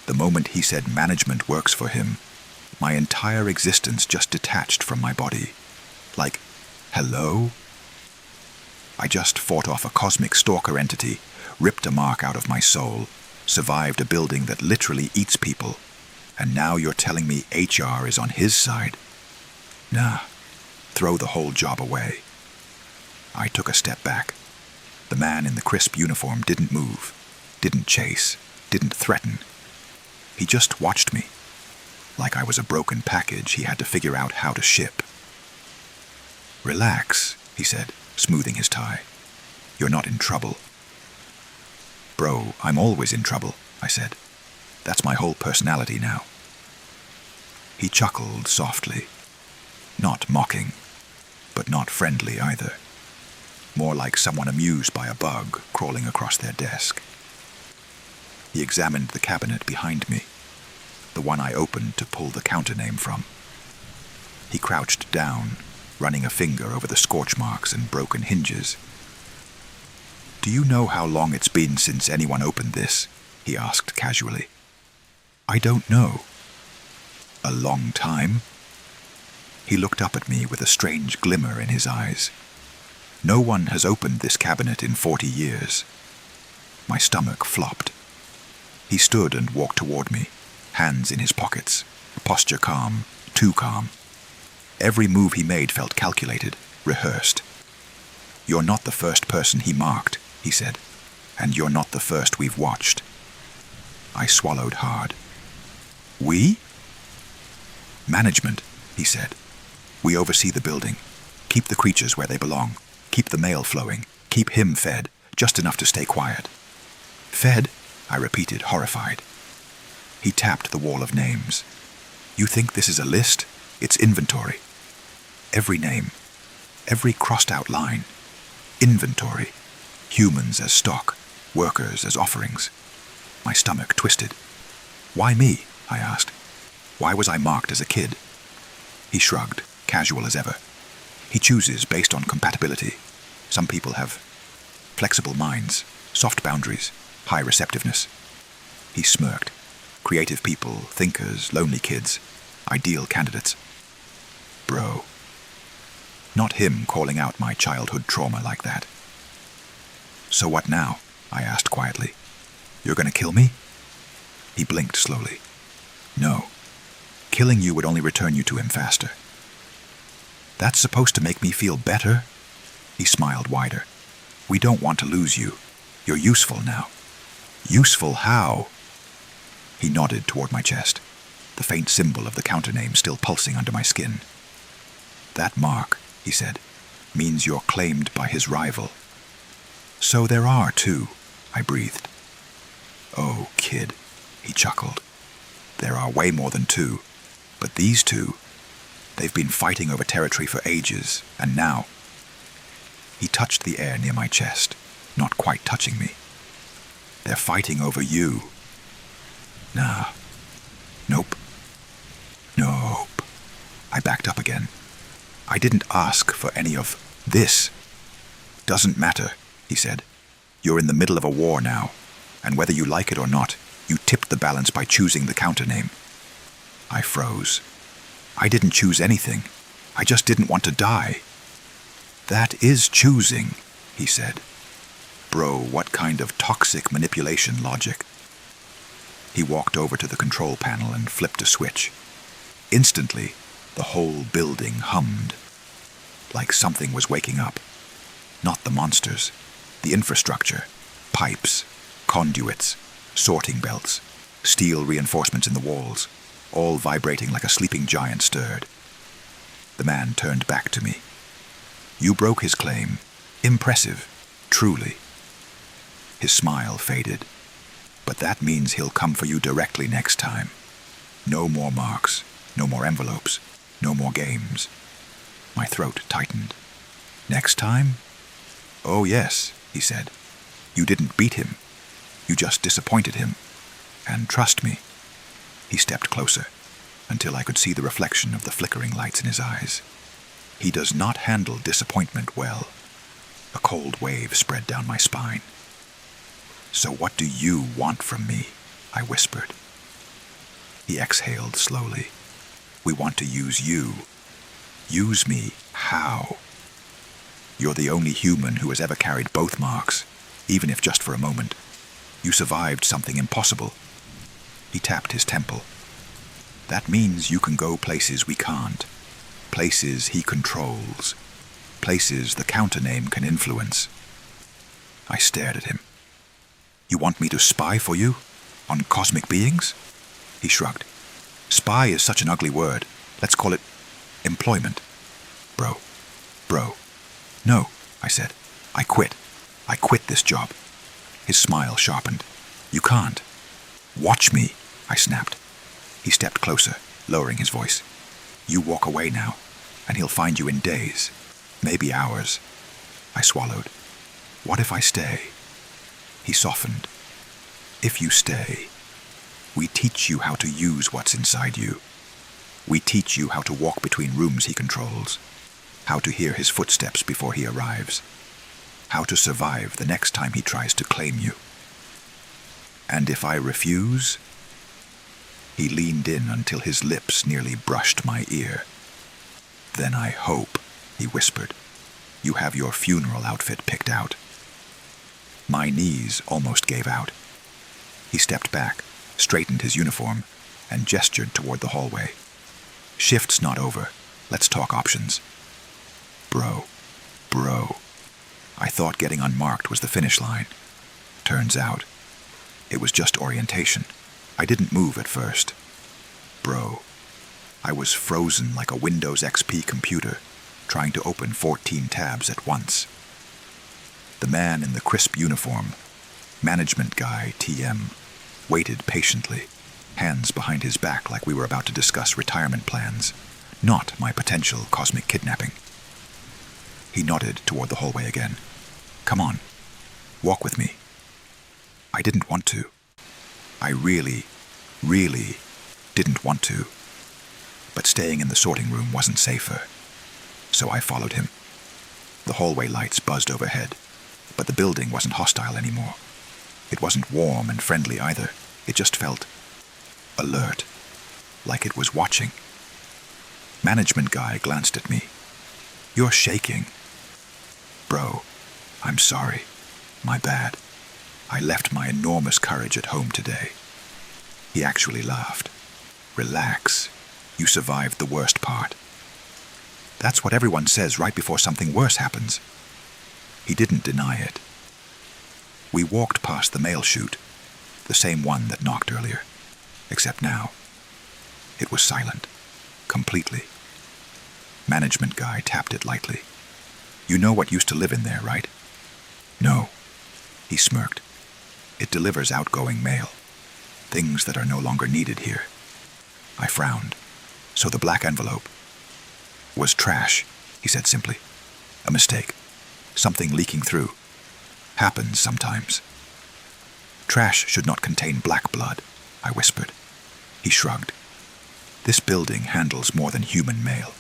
The moment he said management works for him, my entire existence just detached from my body. Like, hello? I just fought off a cosmic stalker entity, ripped a mark out of my soul, survived a building that literally eats people, and now you're telling me HR is on his side? Nah, throw the whole job away. I took a step back. The man in the crisp uniform didn't move, didn't chase, didn't threaten. He just watched me, like I was a broken package he had to figure out how to ship. Relax, he said, smoothing his tie. You're not in trouble. Bro, I'm always in trouble, I said. That's my whole personality now. He chuckled softly, not mocking, but not friendly either. More like someone amused by a bug crawling across their desk. He examined the cabinet behind me, the one I opened to pull the counter name from. He crouched down, running a finger over the scorch marks and broken hinges. "Do you know how long it's been since anyone opened this?" he asked casually. "I don't know." "A long time?" He looked up at me with a strange glimmer in his eyes. "No one has opened this cabinet in 40 years. My stomach flopped. He stood and walked toward me, hands in his pockets, posture calm, too calm. Every move he made felt calculated, rehearsed. "You're not the first person he marked," he said, "and you're not the first we've watched." I swallowed hard. "We?" "Management," he said. "We oversee the building. Keep the creatures where they belong. Keep the mail flowing. Keep him fed, just enough to stay quiet." "Fed?" I repeated, horrified. He tapped the wall of names. "You think this is a list? It's inventory. Every name, every crossed-out line. Inventory. Humans as stock, workers as offerings." My stomach twisted. "Why me?" I asked. "Why was I marked as a kid?" He shrugged, casual as ever. "He chooses based on compatibility. Some people have flexible minds, soft boundaries, high receptiveness." He smirked. "Creative people, thinkers, lonely kids, ideal candidates." Bro. Not him calling out my childhood trauma like that. "So what now?" I asked quietly. "You're gonna kill me?" He blinked slowly. "No. Killing you would only return you to him faster." "That's supposed to make me feel better?" He smiled wider. "We don't want to lose you. You're useful now." "Useful how?" He nodded toward my chest, the faint symbol of the counter name still pulsing under my skin. "That mark," he said, "means you're claimed by his rival." "So there are two," I breathed. "Oh, kid," he chuckled. "There are way more than two. But these two, they've been fighting over territory for ages, and now..." He touched the air near my chest, not quite touching me. "They're fighting over you." "Nah. Nope. Nope." I backed up again. "I didn't ask for any of this." "Doesn't matter," he said. "You're in the middle of a war now, and whether you like it or not, you tipped the balance by choosing the counter name." I froze. "I didn't choose anything. I just didn't want to die." "That is choosing," he said. Bro, what kind of toxic manipulation logic? He walked over to the control panel and flipped a switch. Instantly, the whole building hummed. Like something was waking up. Not the monsters. The infrastructure. Pipes. Conduits. Sorting belts. Steel reinforcements in the walls. All vibrating like a sleeping giant stirred. The man turned back to me. "You broke his claim. Impressive. Truly." His smile faded. "But that means he'll come for you directly next time. No more marks. No more envelopes. No more games." My throat tightened. "Next time?" "Oh yes," he said. "You didn't beat him. You just disappointed him. And trust me." He stepped closer, until I could see the reflection of the flickering lights in his eyes. "He does not handle disappointment well." A cold wave spread down my spine. "So what do you want from me?" I whispered. He exhaled slowly. "We want to use you." "Use me? How?" "You're the only human who has ever carried both marks, even if just for a moment. You survived something impossible." He tapped his temple. "That means you can go places we can't. Places he controls. Places the counter name can influence." I stared at him. "You want me to spy for you? On cosmic beings?" He shrugged. "Spy is such an ugly word. Let's call it employment." Bro. "No," I said. I quit this job." His smile sharpened. You can't. Watch me, I snapped. He stepped closer, lowering his voice. You walk away now, and he'll find you in days, maybe hours. I swallowed. What if I stay? He softened. If you stay, we teach you how to use what's inside you. We teach you how to walk between rooms he controls, how to hear his footsteps before he arrives, how to survive the next time he tries to claim you. And if I refuse? He leaned in until his lips nearly brushed my ear. Then I hope, he whispered, you have your funeral outfit picked out. My knees almost gave out. He stepped back, straightened his uniform, and gestured toward the hallway. Shift's not over. Let's talk options. Bro. I thought getting unmarked was the finish line. Turns out, it was just orientation. I didn't move at first. Bro, I was frozen like a Windows XP computer, trying to open 14 tabs at once. The man in the crisp uniform, management guy TM, waited patiently, hands behind his back like we were about to discuss retirement plans, not my potential cosmic kidnapping. He nodded toward the hallway again. Come on, walk with me. I didn't want to. I really didn't want to. But staying in the sorting room wasn't safer. So I followed him. The hallway lights buzzed overhead, but the building wasn't hostile anymore. It wasn't warm and friendly either. It just felt alert, like it was watching. Management guy glanced at me. You're shaking. Bro, I'm sorry. My bad. I left my enormous courage at home today. He actually laughed. Relax. You survived the worst part. That's what everyone says right before something worse happens. He didn't deny it. We walked past the mail chute, the same one that knocked earlier, except now, it was silent, completely. Management guy tapped it lightly. You know what used to live in there, right? No. He smirked. It delivers outgoing mail, things that are no longer needed here. I frowned. So the black envelope was trash, he said simply. A mistake. Something leaking through. Happens sometimes. Trash should not contain black blood, I whispered. He shrugged. This building handles more than human mail.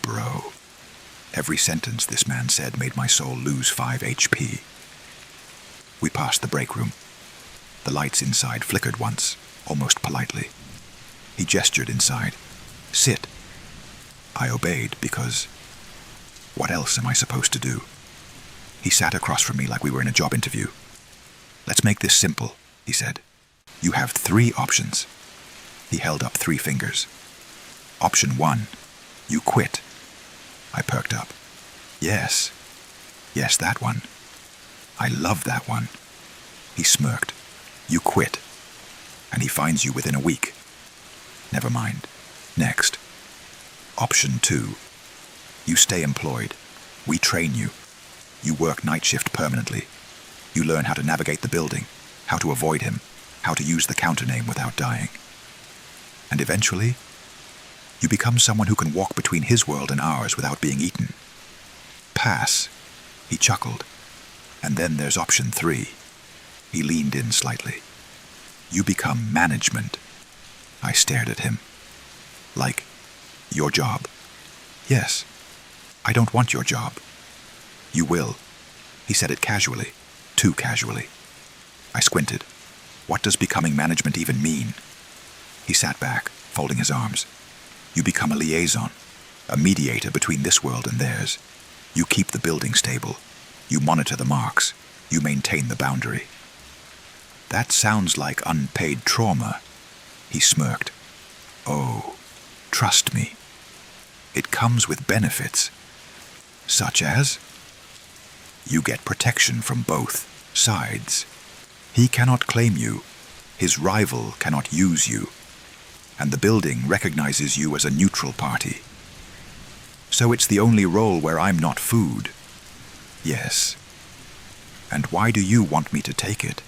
Bro. Every sentence this man said made my soul lose 5 HP. We passed the break room. The lights inside flickered once, almost politely. He gestured inside. Sit. I obeyed because what else am I supposed to do? He sat across from me like we were in a job interview. Let's make this simple, he said. You have 3 options. He held up 3 fingers. Option 1, you quit. I perked up. Yes, that one. I love that one. He smirked. You quit. And he finds you within a week. Never mind. Next. Option 2. You stay employed. We train you. You work night shift permanently. You learn how to navigate the building, how to avoid him, how to use the counter name without dying. And eventually, you become someone who can walk between his world and ours without being eaten. Pass. He chuckled. And then there's option 3. He leaned in slightly. You become management. I stared at him. Like, your job. Yes. I don't want your job. You will. He said it casually. Too casually. I squinted. What does becoming management even mean? He sat back, folding his arms. You become a liaison, a mediator between this world and theirs. You keep the building stable. You monitor the marks. You maintain the boundary. That sounds like unpaid trauma. He smirked. Oh, trust me. It comes with benefits. Such as? You get protection from both sides. He cannot claim you. His rival cannot use you. And the building recognizes you as a neutral party. So it's the only role where I'm not food. Yes. And why do you want me to take it?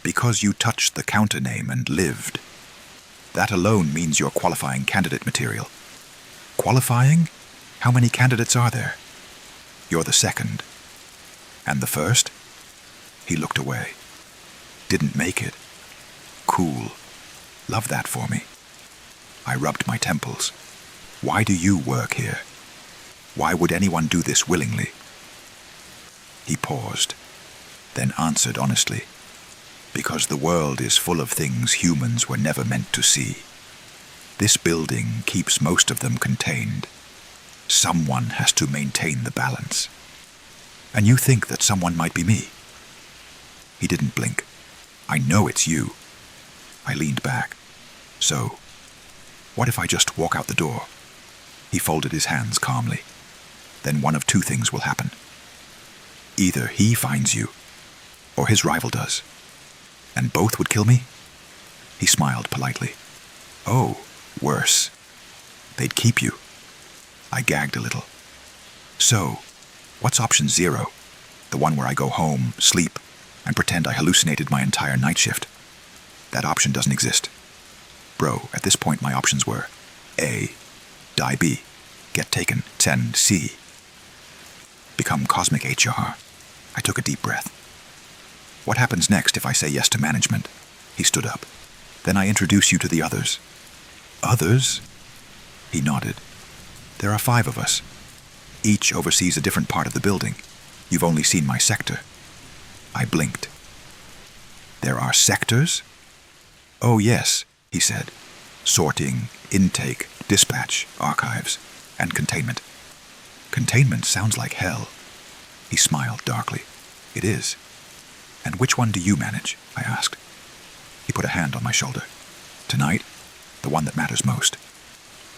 Because you touched the counter name and lived. That alone means you're qualifying candidate material. Qualifying? How many candidates are there? You're the second. And the first? He looked away. Didn't make it. Cool. Love that for me. I rubbed my temples. Why do you work here? Why would anyone do this willingly? He paused, then answered honestly. Because the world is full of things humans were never meant to see. This building keeps most of them contained. Someone has to maintain the balance. And you think that someone might be me? He didn't blink. I know it's you. I leaned back. So, what if I just walk out the door? He folded his hands calmly. Then one of two things will happen. Either he finds you, or his rival does. And both would kill me? He smiled politely. Oh, worse. They'd keep you. I gagged a little. So, what's option 0? The one where I go home, sleep, and pretend I hallucinated my entire night shift. That option doesn't exist. Bro, at this point my options were A. Die B. Get taken. 10 C. Become cosmic HR. I took a deep breath. What happens next if I say yes to management? He stood up. Then I introduce you to the others. Others? He nodded. There are 5 of us. Each oversees a different part of the building. You've only seen my sector. I blinked. There are sectors? Oh yes, he said. Sorting, intake, dispatch, archives, and containment. Containment sounds like hell. He smiled darkly. It is. And which one do you manage? I asked. He put a hand on my shoulder. Tonight, the one that matters most.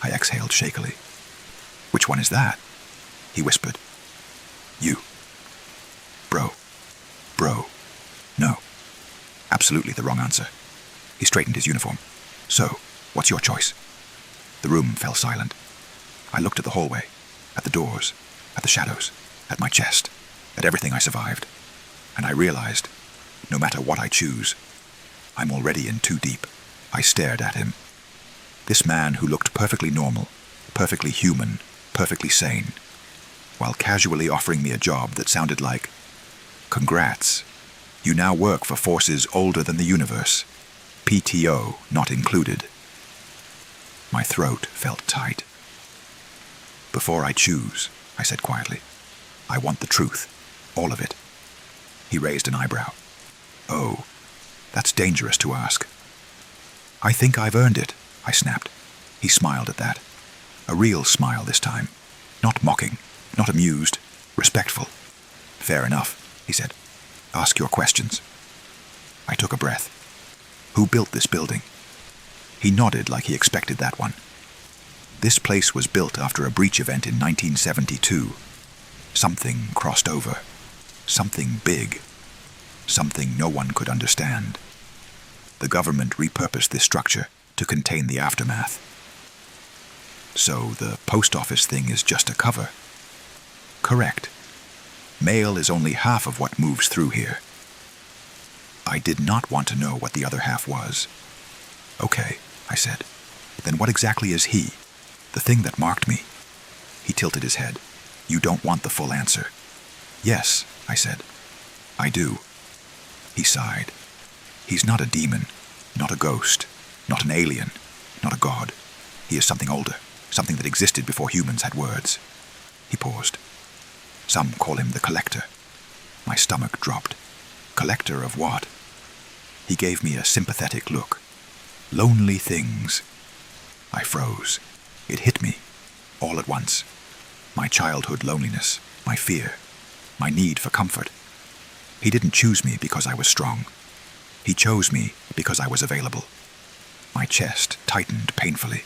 I exhaled shakily. Which one is that? He whispered. You. Bro. No. Absolutely the wrong answer. He straightened his uniform. So, what's your choice? The room fell silent. I looked at the hallway, at the doors, at the shadows, at my chest, at everything I survived. And I realized, no matter what I choose, I'm already in too deep. I stared at him. This man who looked perfectly normal, perfectly human, perfectly sane, while casually offering me a job that sounded like, "Congrats. You now work for forces older than the universe. PTO not included." My throat felt tight. Before I choose, I said quietly, I want the truth, all of it. He raised an eyebrow. Oh, that's dangerous to ask. I think I've earned it, I snapped. He smiled at that. A real smile this time. Not mocking, not amused, respectful. Fair enough, he said. Ask your questions. I took a breath. Who built this building? He nodded like he expected that one. This place was built after a breach event in 1972. Something crossed over. Something big. Something no one could understand. The government repurposed this structure to contain the aftermath. So the post office thing is just a cover. Correct. Mail is only half of what moves through here. I did not want to know what the other half was. Okay, I said. Then what exactly is he? The thing that marked me? He tilted his head. You don't want the full answer. Yes, I said. I do. He sighed. He's not a demon, not a ghost, not an alien, not a god. He is something older, something that existed before humans had words. He paused. Some call him the Collector. My stomach dropped. Collector of what? He gave me a sympathetic look. Lonely things. I froze. It hit me, all at once. My childhood loneliness, my fear, my need for comfort. He didn't choose me because I was strong. He chose me because I was available. My chest tightened painfully.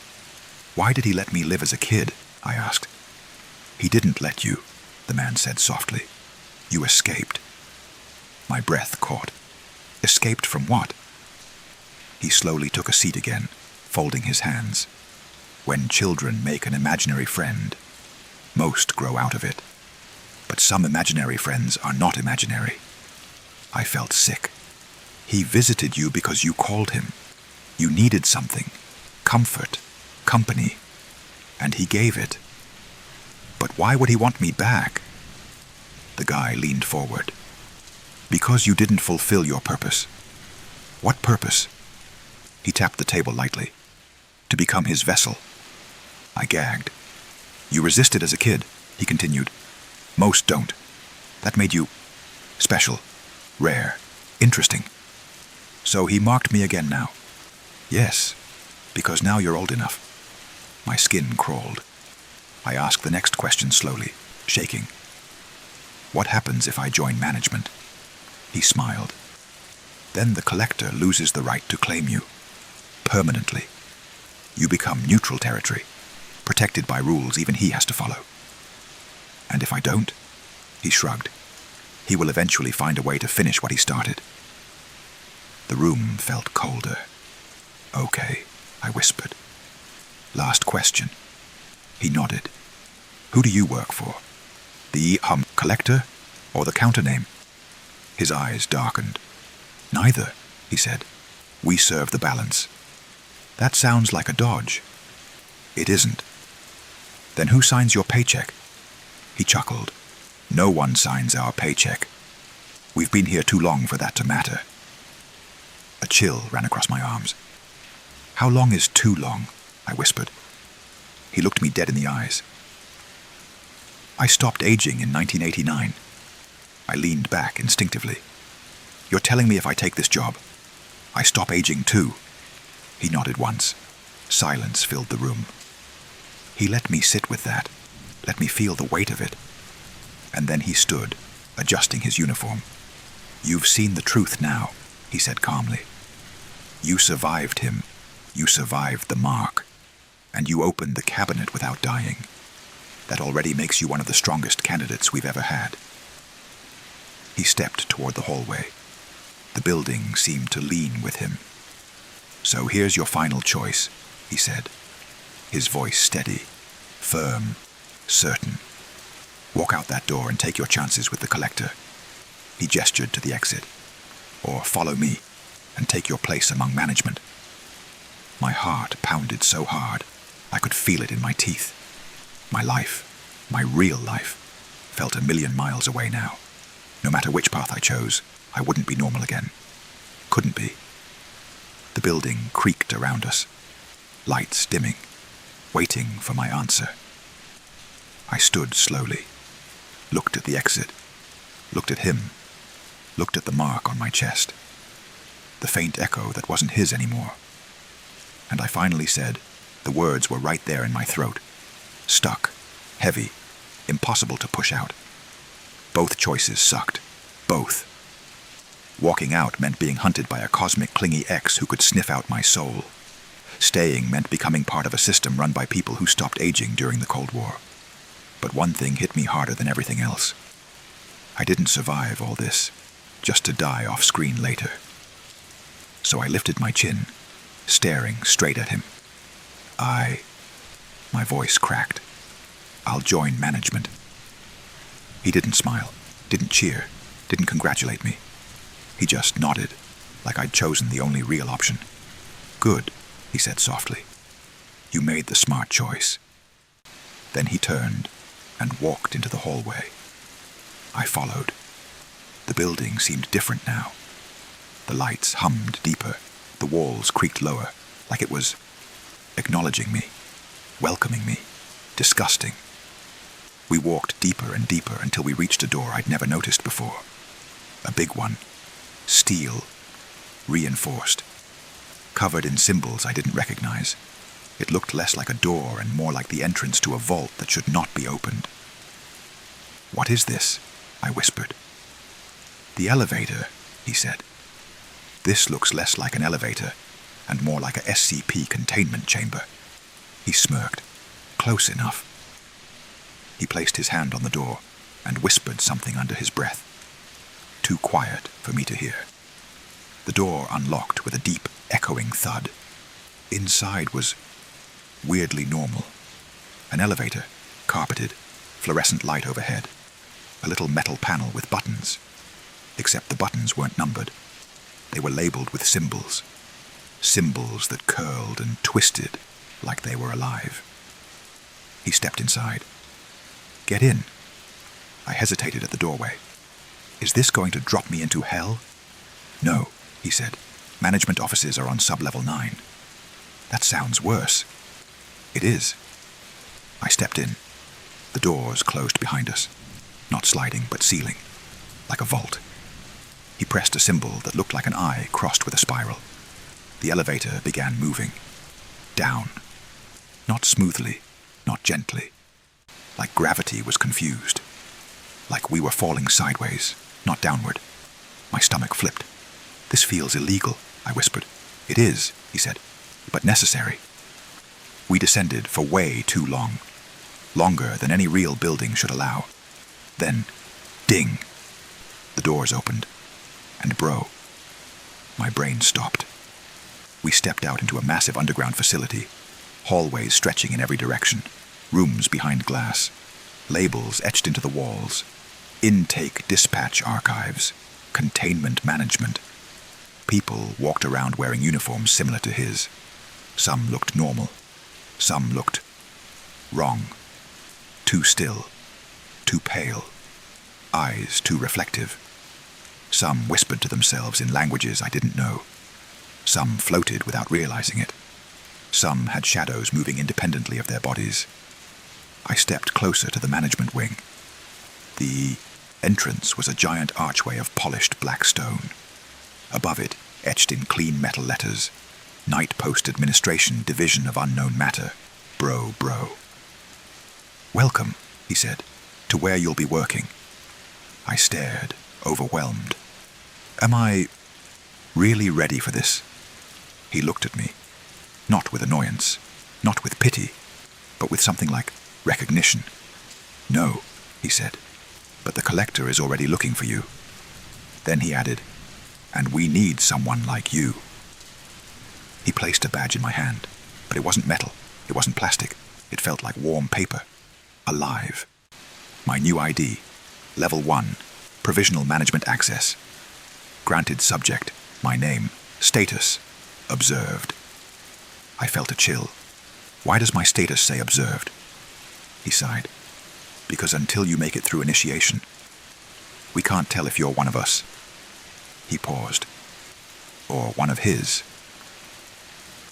Why did he let me live as a kid? I asked. He didn't let you, the man said softly. You escaped. My breath caught. Escaped from what? He slowly took a seat again, folding his hands. When children make an imaginary friend, most grow out of it. But some imaginary friends are not imaginary. I felt sick. He visited you because you called him. You needed something. Comfort. Company. And he gave it. But why would he want me back? The guy leaned forward. Because you didn't fulfill your purpose. What purpose? He tapped the table lightly. To become his vessel. I gagged. You resisted as a kid, he continued. Most don't. That made you special, rare, interesting. So he marked me again now. Yes, because now you're old enough. My skin crawled. I asked the next question slowly, shaking. What happens if I join management? He smiled. Then the collector loses the right to claim you. Permanently. You become neutral territory, protected by rules even he has to follow. And if I don't? He shrugged. He will eventually find a way to finish what he started. The room felt colder. Okay, I whispered. Last question. He nodded. Who do you work for? The collector or the counter name? His eyes darkened. Neither, he said. We serve the balance. That sounds like a dodge. It isn't. Then who signs your paycheck? He chuckled. No one signs our paycheck. We've been here too long for that to matter. A chill ran across my arms. How long is too long? I whispered. He looked me dead in the eyes. I stopped aging in 1989. I leaned back instinctively. You're telling me if I take this job, I stop aging too? He nodded once. Silence filled the room. He let me sit with that, let me feel the weight of it. And then he stood, adjusting his uniform. You've seen the truth now, he said calmly. You survived him. You survived the mark. And you opened the cabinet without dying. That already makes you one of the strongest candidates we've ever had. He stepped toward the hallway. The building seemed to lean with him. So here's your final choice, he said. His voice steady, firm, certain. Walk out that door and take your chances with the collector. He gestured to the exit. Or follow me and take your place among management. My heart pounded so hard, I could feel it in my teeth. My life, my real life, felt 1,000,000 miles away now. No matter which path I chose, I wouldn't be normal again. Couldn't be. The building creaked around us, lights dimming, waiting for my answer. I stood slowly, looked at the exit, looked at him, looked at the mark on my chest, the faint echo that wasn't his anymore. And I finally said, the words were right there in my throat, stuck, heavy, impossible to push out. Both choices sucked. Both. Walking out meant being hunted by a cosmic clingy ex who could sniff out my soul. Staying meant becoming part of a system run by people who stopped aging during the Cold War. But one thing hit me harder than everything else. I didn't survive all this, just to die off screen later. So I lifted my chin, staring straight at him. My voice cracked. I'll join management. He didn't smile, didn't cheer, didn't congratulate me. He just nodded, like I'd chosen the only real option. Good, he said softly. You made the smart choice. Then he turned and walked into the hallway. I followed. The building seemed different now. The lights hummed deeper, the walls creaked lower, like it was acknowledging me, welcoming me, disgusting. We walked deeper and deeper until we reached a door I'd never noticed before. A big one, steel, reinforced, covered in symbols I didn't recognize. It looked less like a door and more like the entrance to a vault that should not be opened. What is this? I whispered. The elevator, he said. This looks less like an elevator and more like a SCP containment chamber. He smirked. Close enough. He placed his hand on the door and whispered something under his breath. Too quiet for me to hear. The door unlocked with a deep, echoing thud. Inside was weirdly normal. An elevator, carpeted, fluorescent light overhead. A little metal panel with buttons. except the buttons weren't numbered. They were labeled with symbols. Symbols that curled and twisted like they were alive. He stepped inside. "Get in." I hesitated at the doorway. "Is this going to drop me into hell?" "No," he said. "Management offices are on sub-level 9. "That sounds worse." "It is." I stepped in. The doors closed behind us. Not sliding, but sealing. Like a vault. He pressed a symbol that looked like an eye crossed with a spiral. The elevator began moving. Down. Not smoothly, not gently. Like gravity was confused. Like we were falling sideways, not downward. My stomach flipped. "This feels illegal," I whispered. "It is," he said, "but necessary." We descended for way too long. Longer than any real building should allow. Then, ding. The doors opened. And my brain stopped. We stepped out into a massive underground facility. Hallways stretching in every direction. Rooms behind glass. Labels etched into the walls. Intake dispatch archives. Containment management. People walked around wearing uniforms similar to his. Some looked normal. Some looked wrong. Too still. Too pale. Eyes too reflective. Some whispered to themselves in languages I didn't know. Some floated without realizing it. Some had shadows moving independently of their bodies. I stepped closer to the management wing. The entrance was a giant archway of polished black stone. Above it, etched in clean metal letters, Night Post Administration, Division of Unknown Matter, Bro. "Welcome," he said, "to where you'll be working." I stared, overwhelmed. Am I really ready for this? He looked at me, not with annoyance, not with pity, but with something like recognition. "No," he said, "but the collector is already looking for you." Then he added, "And we need someone like you." He placed a badge in my hand, but it wasn't metal, it wasn't plastic. It felt like warm paper, alive. My new ID, Level 1, Provisional Management Access. Granted subject, my name, status, observed. I felt a chill. Why does my status say observed? He sighed. Because until you make it through initiation, we can't tell if you're one of us. He paused. Or one of his.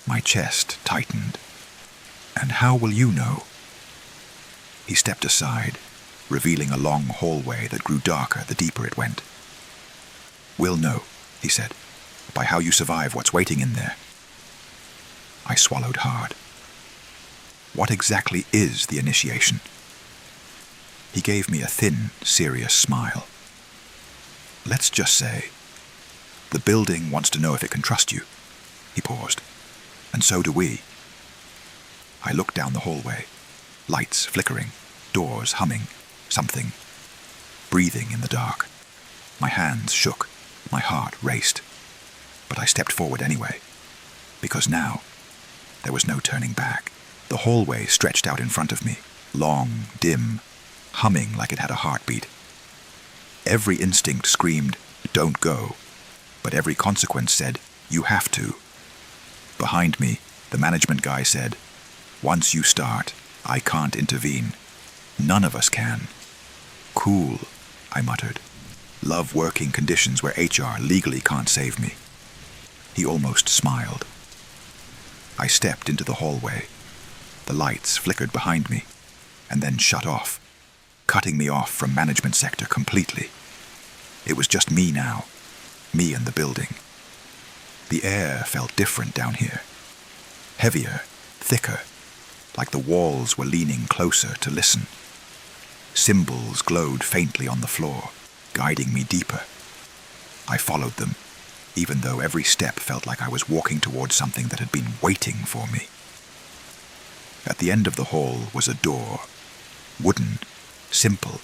My chest tightened. And how will you know? He stepped aside, revealing a long hallway that grew darker the deeper it went. "We'll know," he said, "by how you survive what's waiting in there." I swallowed hard. What exactly is the initiation? He gave me a thin, serious smile. Let's just say, the building wants to know if it can trust you. He paused. And so do we. I looked down the hallway. Lights flickering, doors humming, something breathing in the dark. My hands shook, my heart raced. But I stepped forward anyway, because now there was no turning back. The hallway stretched out in front of me, long, dim, humming like it had a heartbeat. Every instinct screamed, "Don't go," but every consequence said, "You have to." Behind me, the management guy said, "Once you start, I can't intervene. None of us can." "Cool," I muttered. "Love working conditions where HR legally can't save me." He almost smiled. I stepped into the hallway. The lights flickered behind me, and then shut off, cutting me off from management sector completely. It was just me now, me and the building. The air felt different down here. Heavier, thicker, like the walls were leaning closer to listen. Symbols glowed faintly on the floor, guiding me deeper. I followed them, even though every step felt like I was walking towards something that had been waiting for me. At the end of the hall was a door, wooden, simple,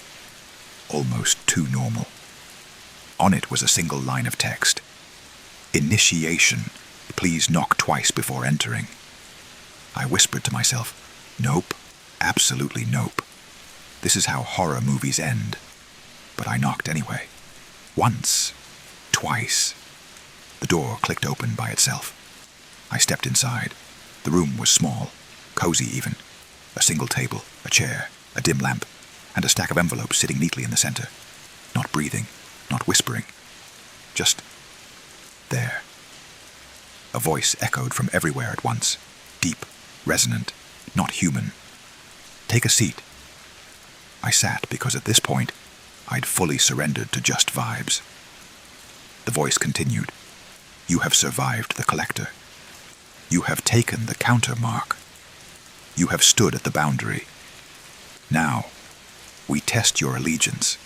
almost too normal. On it was a single line of text. "Initiation. Please knock twice before entering." I whispered to myself, "Nope, absolutely nope. This is how horror movies end." But I knocked anyway. Once, twice, the door clicked open by itself. I stepped inside. The room was small, cozy even. A single table, a chair, a dim lamp, and a stack of envelopes sitting neatly in the center. Not breathing, not whispering. Just there. A voice echoed from everywhere at once. Deep, resonant, not human. "Take a seat." I sat because at this point, I'd fully surrendered to just vibes. The voice continued. "You have survived the collector. You have taken the counter mark. You have stood at the boundary. Now, we test your allegiance."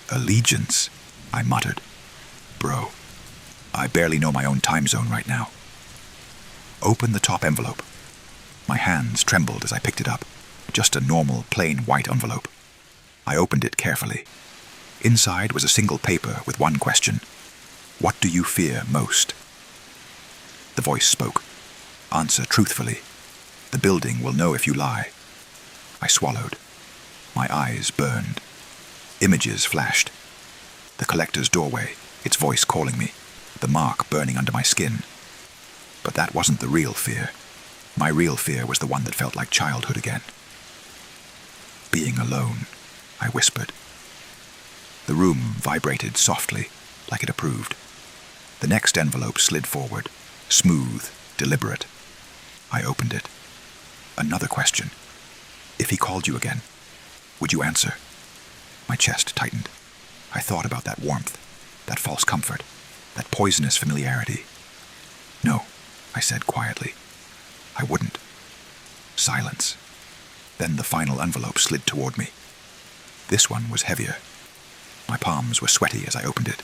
"Allegiance?" I muttered. "Bro, I barely know my own time zone right now." "Open the top envelope." My hands trembled as I picked it up. Just a normal, plain white envelope. I opened it carefully. Inside was a single paper with one question. "What do you fear most?" The voice spoke. "Answer truthfully. The building will know if you lie." I swallowed. My eyes burned. Images flashed. The collector's doorway, its voice calling me, the mark burning under my skin. But that wasn't the real fear. My real fear was the one that felt like childhood again. "Being alone," I whispered. The room vibrated softly, like it approved. The next envelope slid forward, smooth, deliberate. I opened it. Another question. "If he called you again, would you answer?" My chest tightened. I thought about that warmth, that false comfort, that poisonous familiarity. "No," I said quietly. "I wouldn't." Silence. Then the final envelope slid toward me. This one was heavier. My palms were sweaty as I opened it.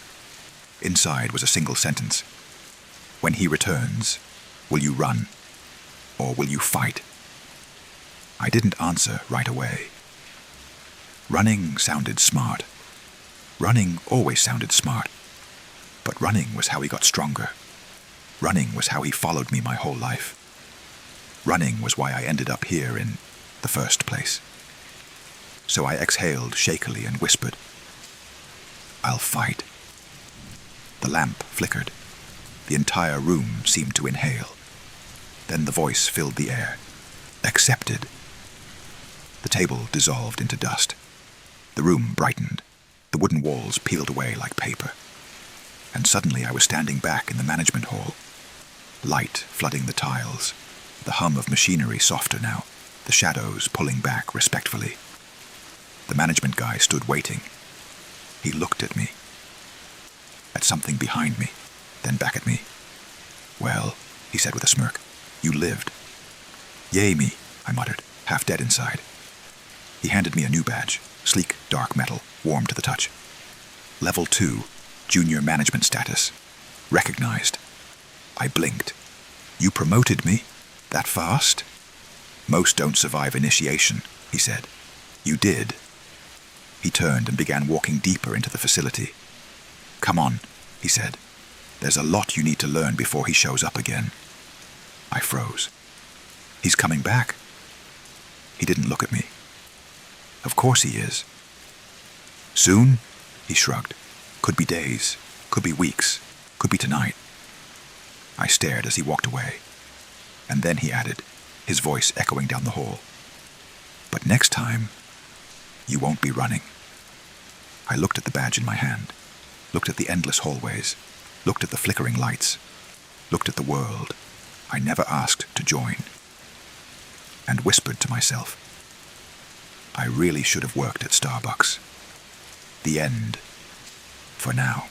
Inside was a single sentence. "When he returns, will you run, or will you fight?" I didn't answer right away. Running sounded smart. Running always sounded smart. But running was how he got stronger. Running was how he followed me my whole life. Running was why I ended up here in the first place. So I exhaled shakily and whispered, "I'll fight." The lamp flickered. The entire room seemed to inhale. Then the voice filled the air. "Accepted." The table dissolved into dust. The room brightened. The wooden walls peeled away like paper. And suddenly I was standing back in the management hall. Light flooding the tiles. The hum of machinery softer now. The shadows pulling back respectfully. The management guy stood waiting. He looked at me. At something behind me. Then back at me. "Well," he said with a smirk, "you lived." "Yay me," I muttered, half dead inside. He handed me a new badge, sleek, dark metal, warm to the touch. Level 2, junior management status. Recognized. I blinked. "You promoted me? That fast?" "Most don't survive initiation," he said. "You did." He turned and began walking deeper into the facility. "Come on," he said. "There's a lot you need to learn before he shows up again." I froze. "He's coming back?" He didn't look at me. "Of course he is." "Soon?" He shrugged. "Could be days, could be weeks, could be tonight." I stared as he walked away. And then he added, his voice echoing down the hall, "But next time, you won't be running." I looked at the badge in my hand, looked at the endless hallways, looked at the flickering lights, looked at the world I never asked to join, and whispered to myself, I really should have worked at Starbucks. The end, for now.